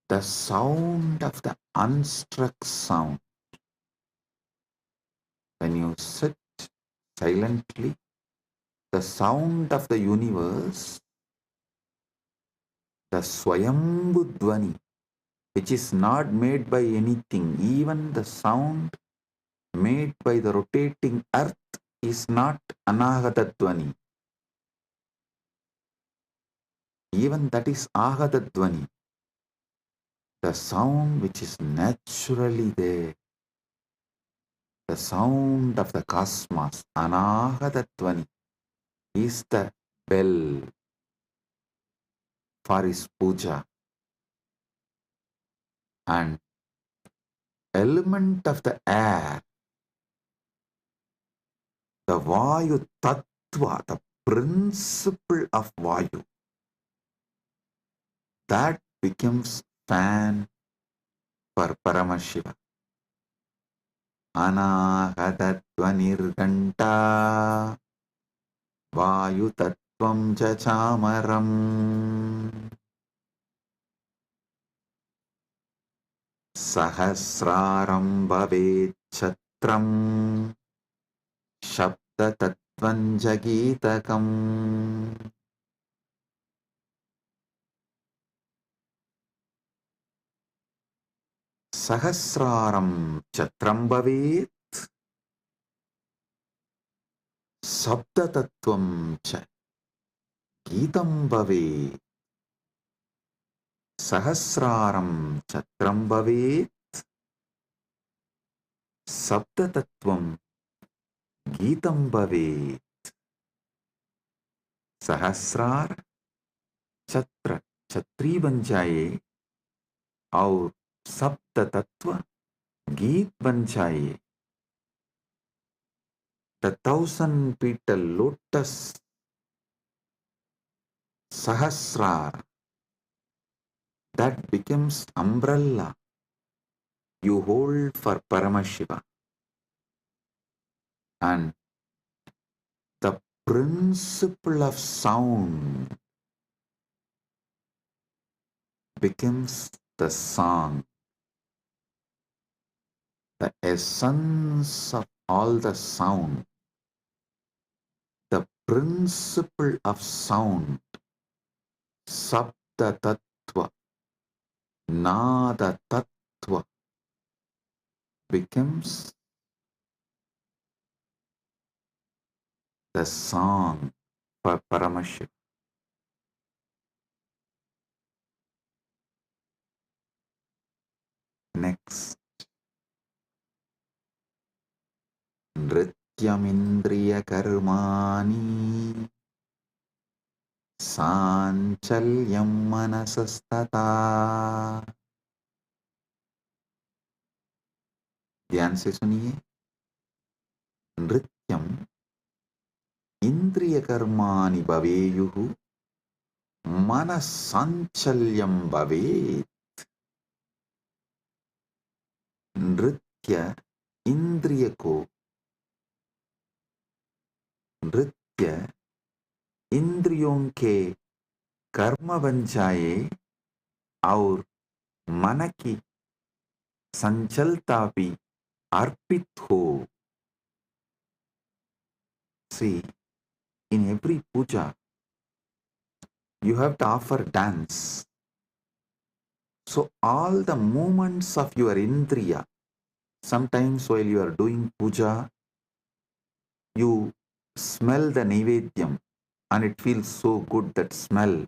The sound of the unstruck sound. When you sit silently, the sound of the universe, the Swayambhu Dvani, which is not made by anything, even the sound made by the rotating earth is not Anahata Dvani. Even that is Ahata Dvani. The sound which is naturally there, the sound of the cosmos, Anahata Dvani, is the bell for his puja. And element of the air, the Vayu Tattva, the principle of Vayu, that becomes fan for Paramashiva. Anahatatvanirganta Vayu Tattvam Chamaram. Sahasraram Bhavet క్షేత్రం శబ్దతత్వం జగీతకం సహస్రారం ఛత్రం భవేత్ శబ్దతత్వం చ గీతం భవేత్ సహస్రారం ఛత్రం భవేత్ శబ్దతత్వం गीतं भवेत् सहस्रार छत्र छत्री बन जाए और सप्त तत्व गीत बन जाए. The 1,000-petal lotus sahasrar that becomes umbrella you hold for Paramashiva. And the principle of sound becomes the song. The essence of all the sound, the principle of sound, Sabda Tattva, Nada Tattva, becomes the song for Paramashiva. Next, Nrityamindriya Karmani Sanchalyam Manasastata. ध्यान से सुनिए. नृत्यम इंद्रिय कर्माणि भवेयुः मनस्साञ्चल्यं भवेत्. नृत्य इंद्रिय को नृत्य इंद्रियों के कर्म बन जाए और मन की संचलता भी अर्पित हो. See, in every puja, you have to offer dance. So all the movements of your indriya, sometimes while you are doing puja, you smell the naivedyam and it feels so good, that smell.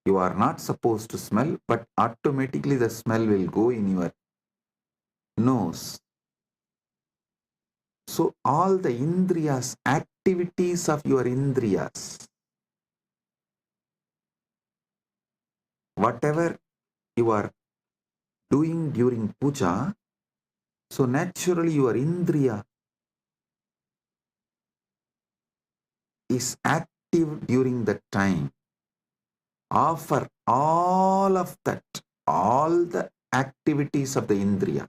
You are not supposed to smell, but automatically the smell will go in your nose. So all the indriyas, activities of your indriyas, whatever you are doing during puja, so naturally your indriya is active during that time. Offer all of that, all the activities of the indriya.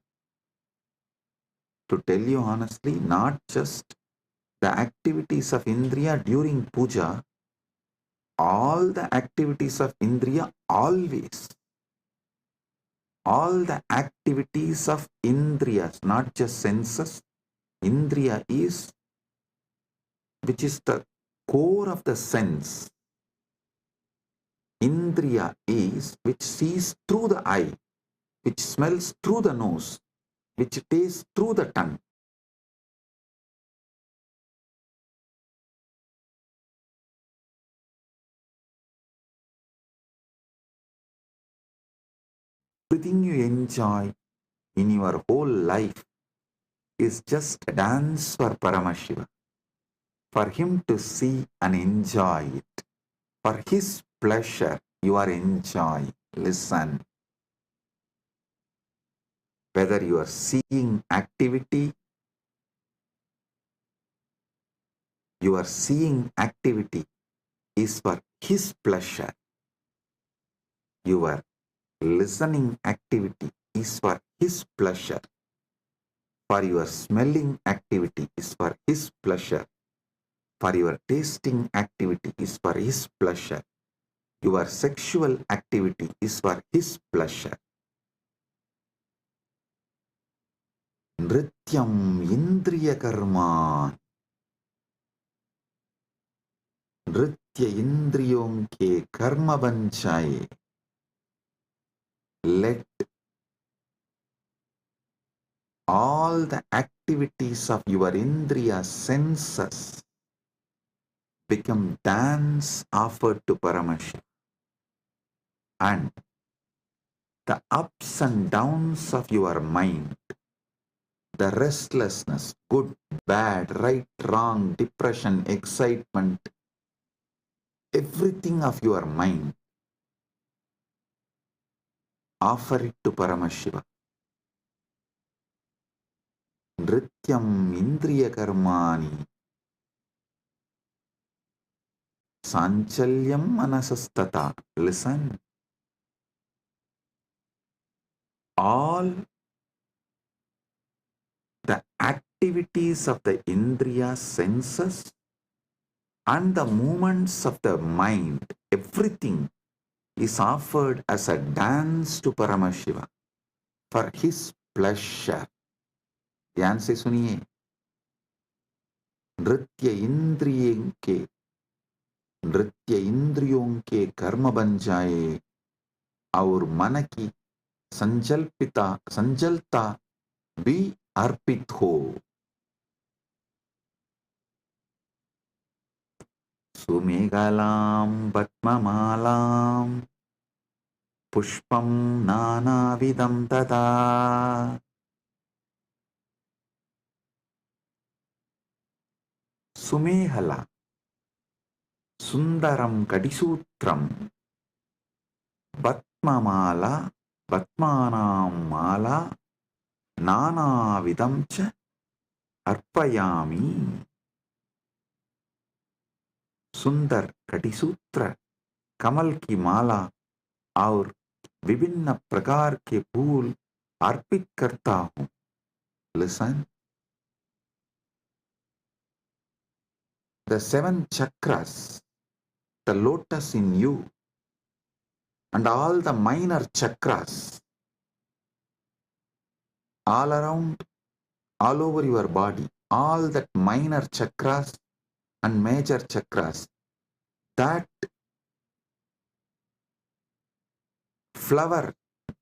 To tell you honestly, not just the activities of indriya during puja, all the activities of indriya always. All the activities of indriyas, not just senses. Indriya is, which is the core of the sense. Indriya is which sees through the eye, which smells through the nose, which tastes through the tongue. Everything you enjoy in your whole life is just a dance for Paramashiva, for him to see and enjoy it. For his pleasure, you are enjoying. Listen. Whether you are seeing activity, your seeing activity is for his pleasure. Your listening activity is for his pleasure. For your smelling activity is for his pleasure. For your tasting activity is for his pleasure. Your sexual activity is for his pleasure. नृत्यम इंद्रिय कर्मा, नृत्य इंद्रियों के कर्म बन जाए. Let all the activities of your indriya senses become dance offered to Paramashiva, and the ups and downs of your mind, the restlessness, good, bad, right, wrong, depression, excitement, everything of your mind, offer it to Paramashiva. Nrityam indriya karmani, sanchalyam manasastata. Listen. All the activities of the indriya senses and the movements of the mind, everything is offered as a dance to Paramashiva for his pleasure. ध्यान से सुनिए. नृत्य इंद्रियों के कर्म बन जाए और मन की संजलता भी अर्पित हो. सुमेघलां पद्ममालां पुष्पं नानाविधं तदा. सुमेहला, सुंदरम कडिसूत्रम, पद्ममाला, पद्मानां माला, नानाविधं च अर्पयामि. सुंदर कटिसूत्र, कमल की माला और विभिन्न प्रकार के फूल अर्पित करता हूं. Listen. The 7 chakras, the lotus in you, and all the minor chakras, all around, all over your body, all that minor chakras and major chakras, that flower,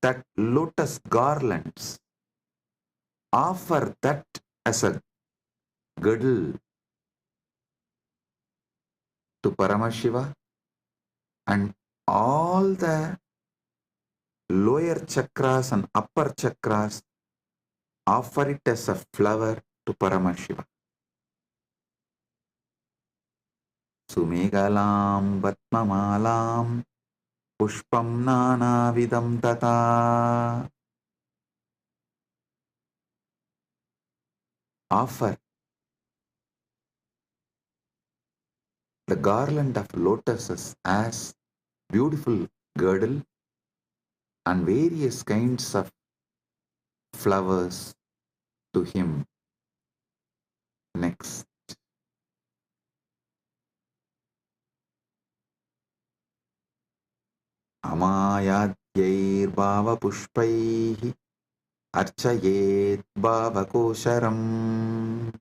that lotus garlands, offer that as a girdle to Paramashiva, and all the lower chakras and upper chakras offer it as a flower to Paramashiva. Sumegalam Vatmamalam Pushpam Nanavidam Tata. Offer the garland of lotuses as beautiful girdle and various kinds of flowers to him. Next. Amayadyir bhava pushpaihi archayet bhava kosharam.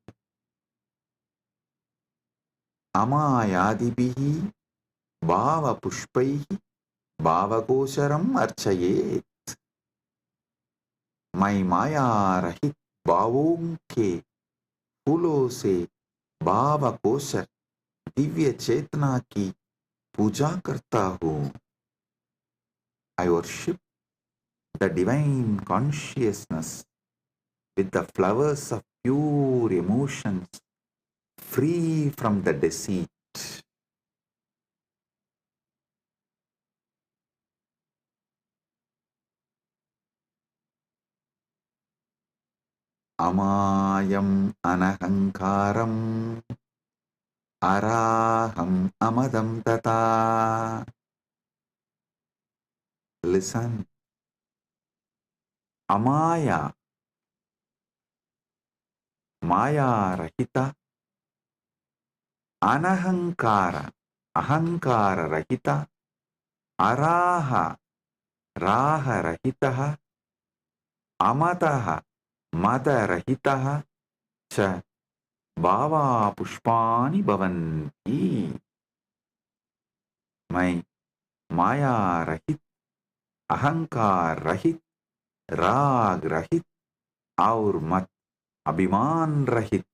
Amayadibihi bhava pushpaihi bhava kosharam archayet. मैं माया रहित भावों के फूलों से भाव kosher Divya चेतना की पूजा करता हूँ. I worship the divine consciousness with the flowers of pure emotions, free from the deceit. Amayam anahankaram araham amadam tata. Listen. Amaya, Maya Rahita, Anahankara, Ahankara Rahita, Araha, Raha Rahitaha, Amataha, Madarahitah cha bhava pushpani bhavanti. मैं माया रहित, अहंकार रहित, राग रहित और मत अभिमान रहित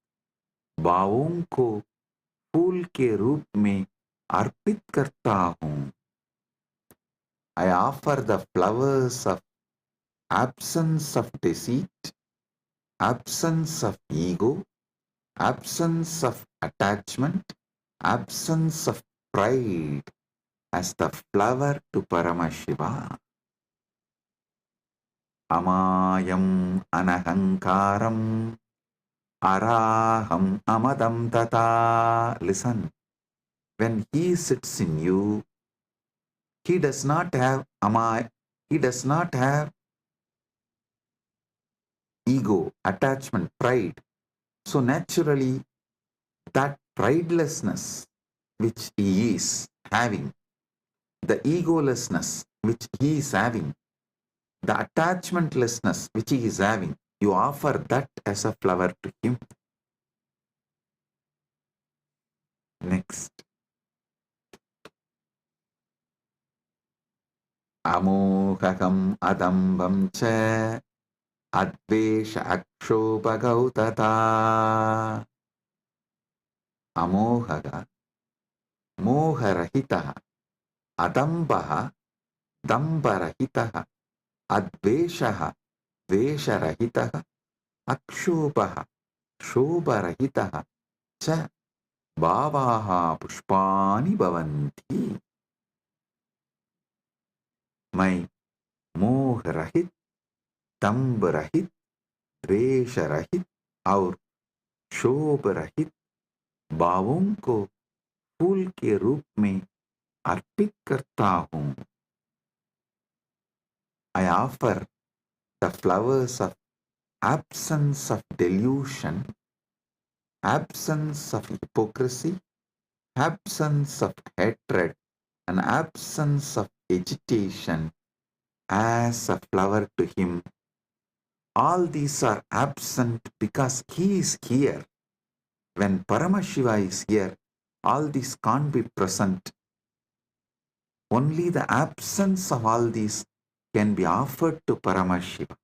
भावों को फूल के रूप में अर्पित करता हूँ. I offer the flowers of absence of deceit, absence of ego, absence of attachment, absence of pride as the flower to Paramashiva. Amayam anahankaram araham amadam tata. Listen, when he sits in you, he does not have he does not have ego, attachment, pride. So naturally, that pridelessness which he is having, the egolessness which he is having, the attachmentlessness which he is having, you offer that as a flower to him. Next. Amohakam adambam cha advesha akshobhagautata. Amohaga, moharahitaha, adambaha, dambarahitaha, adveshaha, vesharahitaha, akshobhaha, shobharahitaha cha bhavaha pushpani bhavanti. मैं मोह रहित, दंभ रहित, द्वेष रहित और शोभ रहित भावों को फूल के रूप में अर्पित करता हूँ. I offer the flowers of absence of delusion, absence of hypocrisy, absence of hatred, and absence of agitation as a flower to him. All these are absent because he is here. When Paramashiva is here, all these can't be present. Only the absence of all these can be offered to Paramashiva.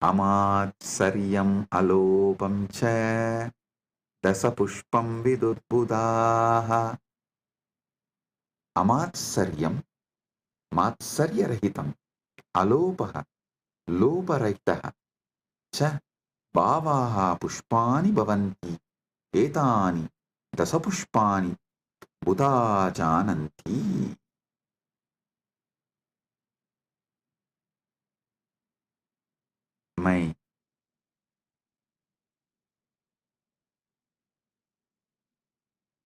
Amatsariyam alopam cha dasapushpam vidudbudaha. Amatsaryam, matsaryarahitam, alopaha, loparahitaha cha bhavaha pushpani bhavanti. Etani dasapushpani buddha jananti. मैं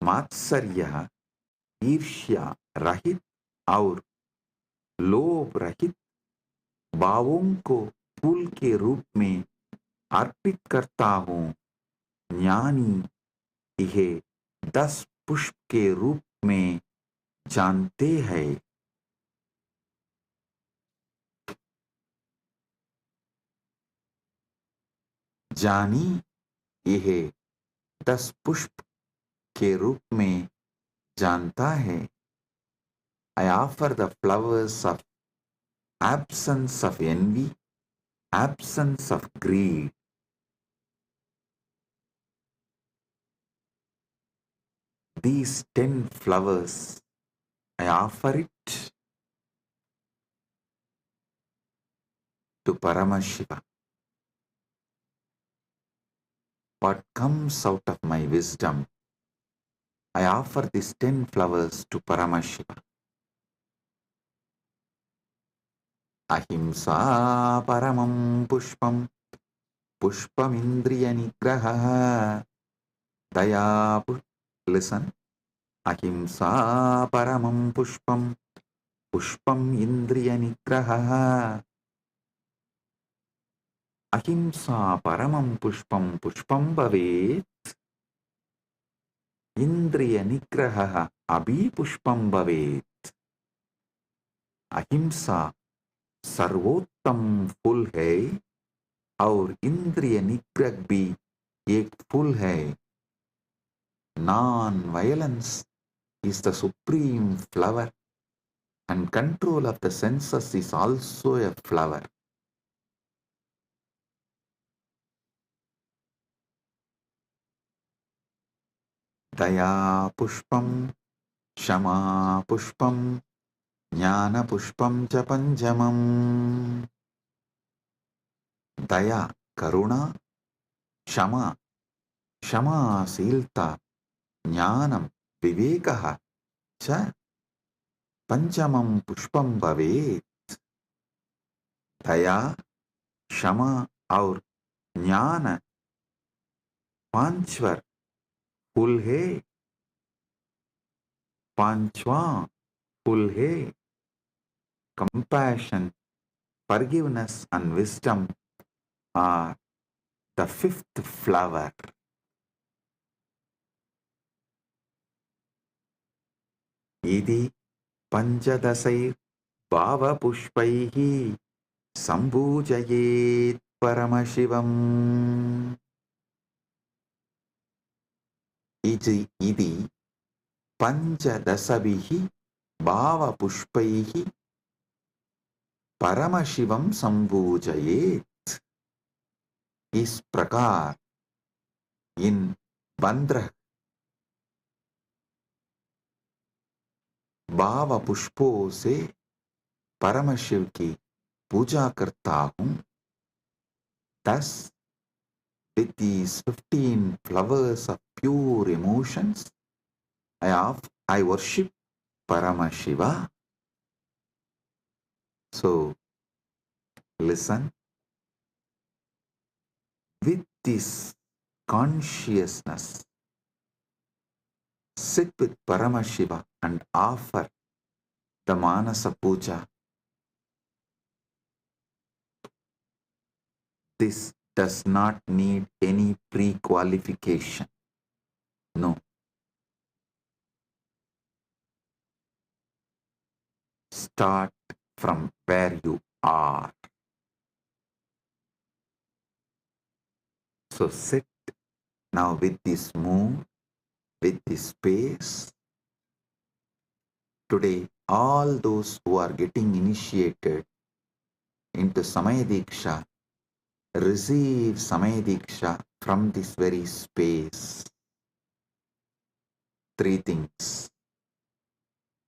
मात्सर्य, ईर्ष्या रहित और लोभ रहित भावों को फूल के रूप में अर्पित करता हूँ. ज्ञानी इहे 10 पुष्प के रूप में जानते हैं. जानी यह 10 पुष्प के रूप में जानता है. I offer the flowers of absence of envy, absence of greed. These 10 flowers, I offer it to Paramashiva. What comes out of my wisdom, I offer these 10 flowers to Paramashiva. Ahimsa paramam pushpam, pushpam indriya nigraha, daya. Listen. Ahimsa paramam pushpam, pushpam indriya nigraha. Ahimsa paramam pushpam, pushpam bhavet. Indriya nigraha abhi pushpam bhavet. अहिंसा सर्वोत्तम फूल है और इंद्रिय निग्रह भी एक फूल है. Non-violence is the supreme flower and control of the senses is also a flower. Daya pushpam, Shama pushpam, Jnana pushpam cha panjamam. Daya karuna, Shama Shamasīlta, Jnanam Vivekaha cha Panchamam Pushpam Bhavet. दया क्षमा और ज्ञान पांचवर फूल है. पांचवा फूल है. Compassion, forgiveness and wisdom are the fifth flower. इति पंचदशैर् भावपुष्पैः सम्पूजयेत् परमशिवम्. इति पंचदशभिः भावपुष्पैः परमशिवं सम्पूजयेत्. इस प्रकार इन 15 भाव पुष्पों से परमशिव की पूजा करता हूँ. Thus, with these 15 flowers of pure emotions, I worship Paramashiva. So, listen. With this consciousness, sit with Paramashiva and offer the Manasa Puja. This does not need any pre-qualification. No. Start from where you are. So sit now with this mood, with this space. Today, all those who are getting initiated into Samaya Diksha receive Samaya Diksha from this very space. 3 things.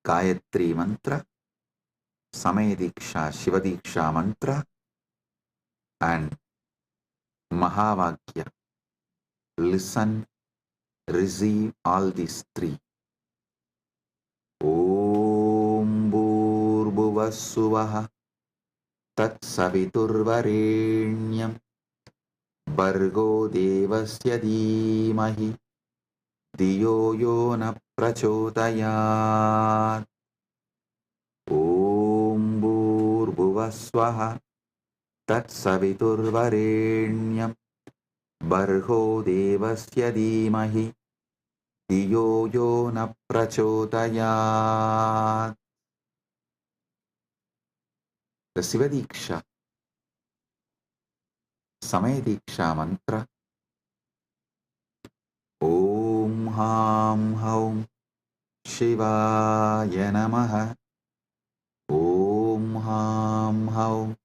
Gayatri Mantra, Samaya Diksha, Shiva Diksha Mantra, and Mahavakya. Listen, receive all these 3. Om Bhurбhuvah Tat Saviturvarenyam Bhargo Devasya Dhimahi Diyo Yo Na Prachodayat. Om Bhurбhuvah Tat Saviturvarenyam Bhargo Devasya Dhimahi Diyo Yo Na Prachodayat. The Shiva Diksha, Samaya Diksha Mantra. Om Ham Haum Shivaya Namaha. Om Ham Haum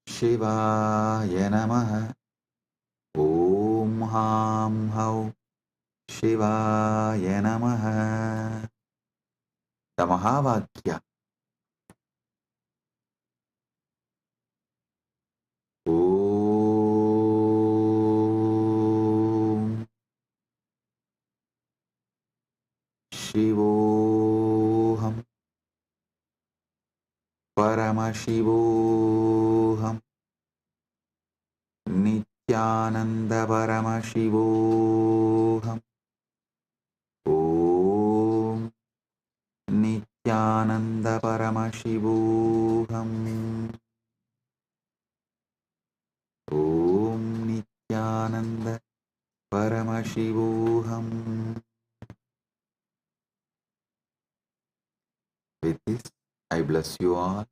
Shivaya Namaha. Om Ham Haum Shivaya Namaha. The Mahavakya. Om Shivoham Paramashivoham Nityananda Paramashivoham. Om Nityananda Paramashivoham. Om Nityananda Paramashivoham. With this, I bless you all.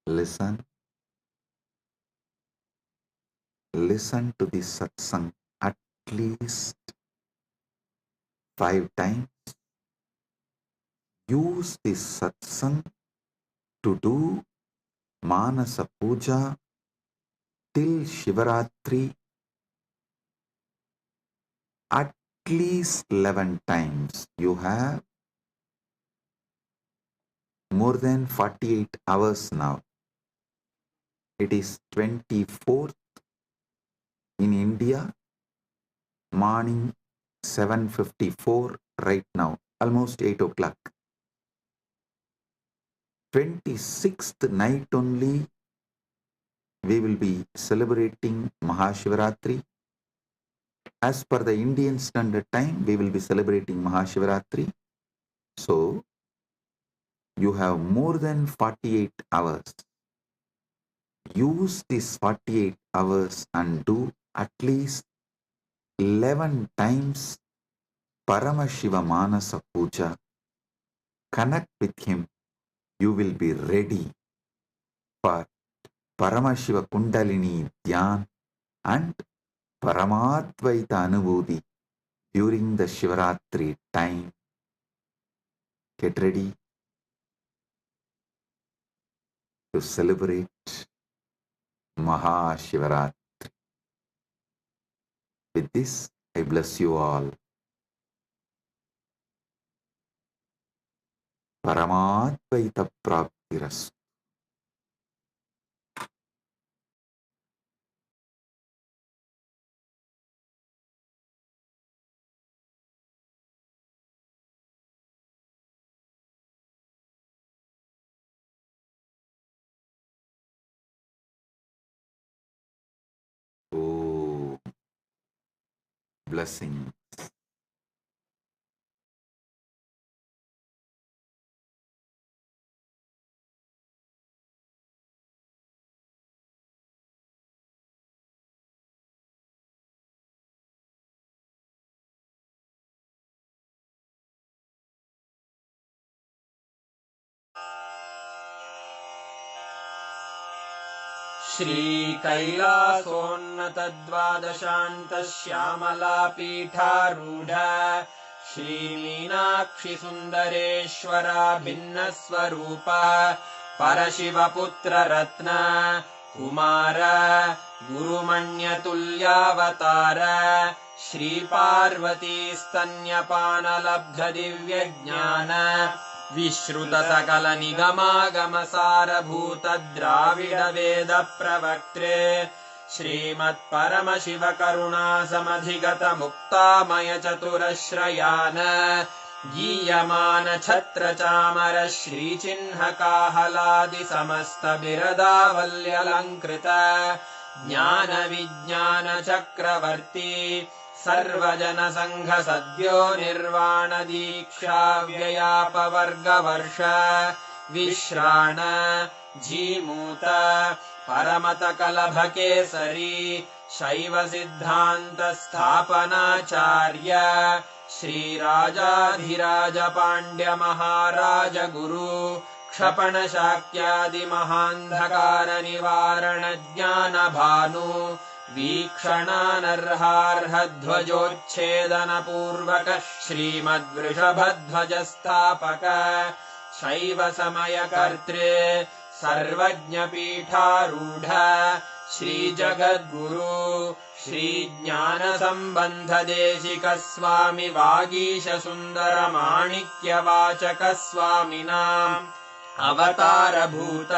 Listen to this satsang at least 5 times. Use this satsang to do Manasa Puja till Shivaratri at least 11 times. You have more than 48 hours now. It is 24th in India, morning 7:54 right now, almost 8 o'clock. 26th night only we will be celebrating Mahashivaratri. As per the Indian Standard Time, we will be celebrating Mahashivaratri. So, you have more than 48 hours. Use these 48 hours and do at least 11 times Paramashiva Manasa Puja. Connect with him. You will be ready for Paramashiva Kundalini Dhyan and Paramadvaita Anubhuti during the Shivaratri time. Get ready to celebrate Mahashivaratri. With this, I bless you all. Paramadvaita Praptirastu. Oh, blessings. श्रीकैलासोन्नतद्वादशान्तश्यामलापीठारूढ श्रीमीनाक्षिसुन्दरेश्वरा भिन्नस्वरूप परशिवपुत्ररत्न Kumar गुरुमण्यतुल्यावतार श्रीपार्वतीस्तन्यपानलब्धदिव्यज्ञान विश्रुतसकलनिगमागमसारभूत द्राविडवेद प्रवक्त्रे श्रीमत्परमशिवकरुणासमधिगत मुक्तामय चतुरश्रयान गीयमान छत्रचामर श्रीचिह्नकाहलादि समस्त बिरदावल्यलङ्कृत ज्ञानविज्ञान चक्रवर्ती सर्वजन संघ सद्यो निर्वाण दीक्षा व्ययापवर्गवर्ष विश्राण जीमूत परमत कलभकेसरी शैव सिद्धान्त स्थापनाचार्य श्रीराजाधिराज पाण्ड्य महाराज गुरु क्षपण शाक्यादि महान्धकार निवारण ज्ञान भानु वीक्षणानर्हार्हध्वजोच्छेदन पूर्वक श्रीमद्वृषभध्वजस्थापक शैव समय कर्त्रे सर्वज्ञपीठारूढ श्रीजगद्गुरु श्रीज्ञानसम्बन्ध देशिक स्वामि वागीश सुन्दर माणिक्यवाचक स्वामिनाम् अवतारभूत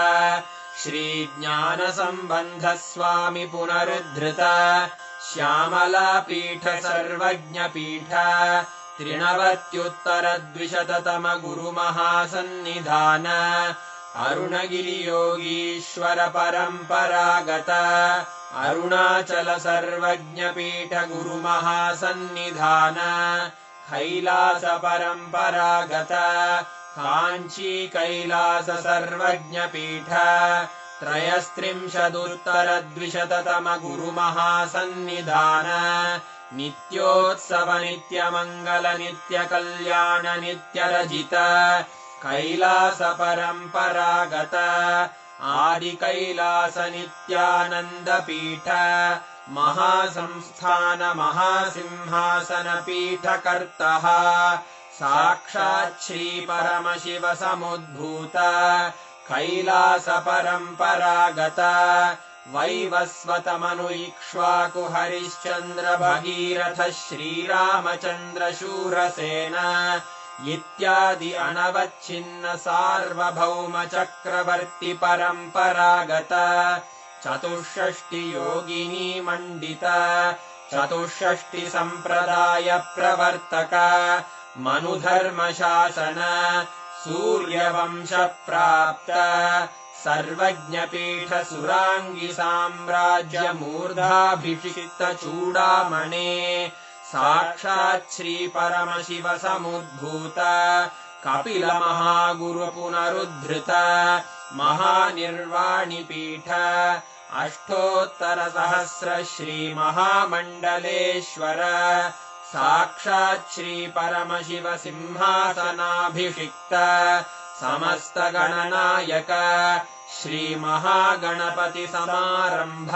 श्रीज्ञानसम्बन्ध स्वामि पुनरुद्धृत श्यामलापीठ सर्वज्ञपीठ 93 गुरुमहासन्निधान अरुणगिरियोगीश्वर परम्परागत अरुणाचल सर्वज्ञपीठ गुरुमहासन्निधान कैलास परम्परागत काञ्ची कैलास सर्वज्ञपीठ 33 गुरुमहासन्निधान नित्योत्सव नित्यमङ्गल नित्यकल्याण नित्यरजित कैलास परम्परागत आदिकैलास नित्यानन्द पीठ महासंस्थान महासिंहासन पीठकर्तः साक्षात् श्री परमशिव समुद्भूत कैलास परम्परागत वैवस्वत मनु इक्ष्वाकु हरिश्चन्द्र भगीरथ श्रीरामचन्द्र शूरसेन इत्यादि अनवच्छिन्न सार्वभौम चक्रवर्ति परम्परागत चतुष्षष्टि योगिनी मण्डित चतुष्षष्टि सम्प्रदाय प्रवर्तक मनुधर्म शासन सूर्यवंश प्राप्त सर्वज्ञपीठ सुरांगी साम्राज्य मूर्धाभिषिक्त चूडामणे साक्षात् श्री परमशिव समुद्भूत कपिल महागुरु पुनरुद्धृत महानिर्वाणि पीठ अष्टोत्तर सहस्र श्री महामण्डलेश्वर साक्षात् श्री परमशिव सिंहासनाभिषिक्त समस्त गणनायक श्री महागणपति समारंभ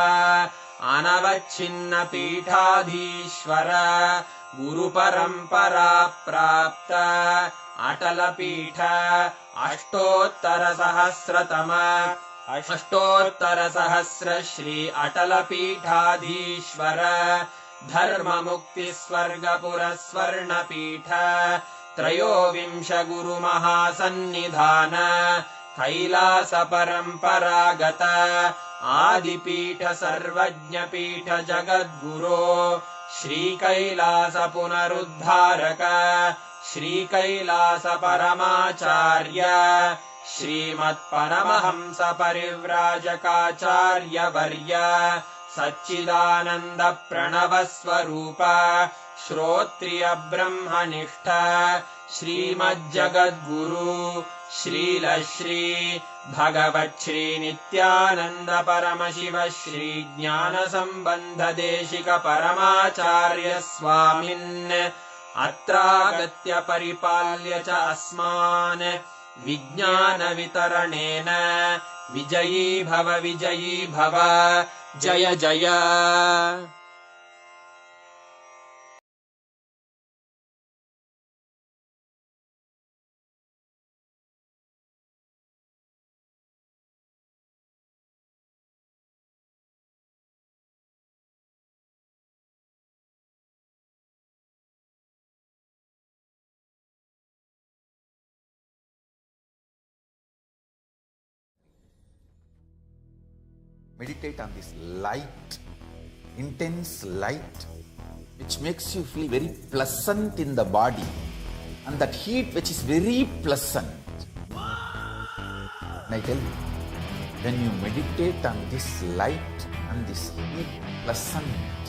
अनवच्छिन्न पीठाधीश्वर गुरु परंपरा प्राप्त अटल पीठ अष्टोत्तर सहस्र श्री अटल पीठाधीश्वर धर्म मुक्ति स्वर्गपुर स्वर्ण पीठ त्रयोविंश गुरु महासन्निधान कैलास परम्परागत आदिपीठ सर्वज्ञ पीठ जगद्गुरो श्री कैलास पुनरुद्धारक श्री कैलास परमाचार्य श्रीमत्परमहंस परिव्राजकाचार्य वर्य सच्चिदानंद प्रणव स्वरूप श्रोत्रिय ब्रह्मनिष्ठ श्रीमज्जगद्गुरु श्रीलश्री भगवच्छ्री नित्यानंद परमशिव श्री ज्ञान संबंध देशिक परमाचार्य स्वामिन् अत्रागत्य परिपाल्य च अस्मान् विज्ञान वितरणेन विजयी भव जय जय। Meditate on this light, intense light, which makes you feel very pleasant in the body, and that heat which is very pleasant. And I tell you, when you meditate on this light and this heat pleasant,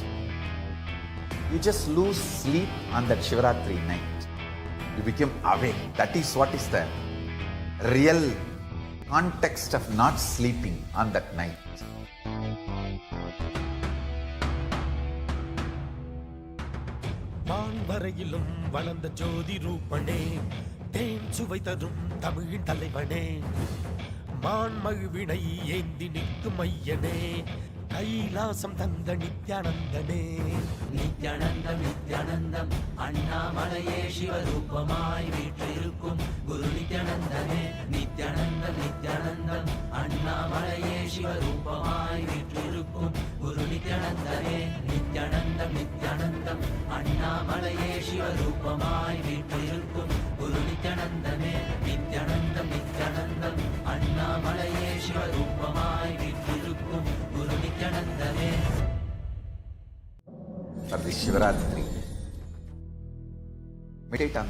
you just lose sleep on that Shivaratri night. You become awake. That is what is the real context of not sleeping on that night. வான்வரையிலும் வளர்ந்த ஜோதி ரூபனே தேன் சுவை தரும் தமிழின் தலைவனே மான்மகிழ்வினை ஏந்தி நிற்கும் ஐயனே கைலாசம் தந்த நித்யானந்தனே நித்யானந்தம் நித்யானந்தம் அண்ணாமலையே சிவரூபமாய் வீற்றிருக்கும் குரு நித்யானந்தனே நித்யானந்தம் நித்யானந்தம் அண்ணாமலையே சிவரூபமாய் வீற்றிருக்கும் குரு நித்யானந்தனே நித்யானந்தம் நித்யானந்தம் அண்ணாமலையே சிவரூபமாய் வீற்றிருக்கும் குரு நித்யானந்தனே நித்யானந்தம் நித்யானந்தம் அண்ணாமலையே சிவரூபமாய் வீற்றிருக்கும் குரு நித்யானந்தனே. For this Shivaratri, meditate on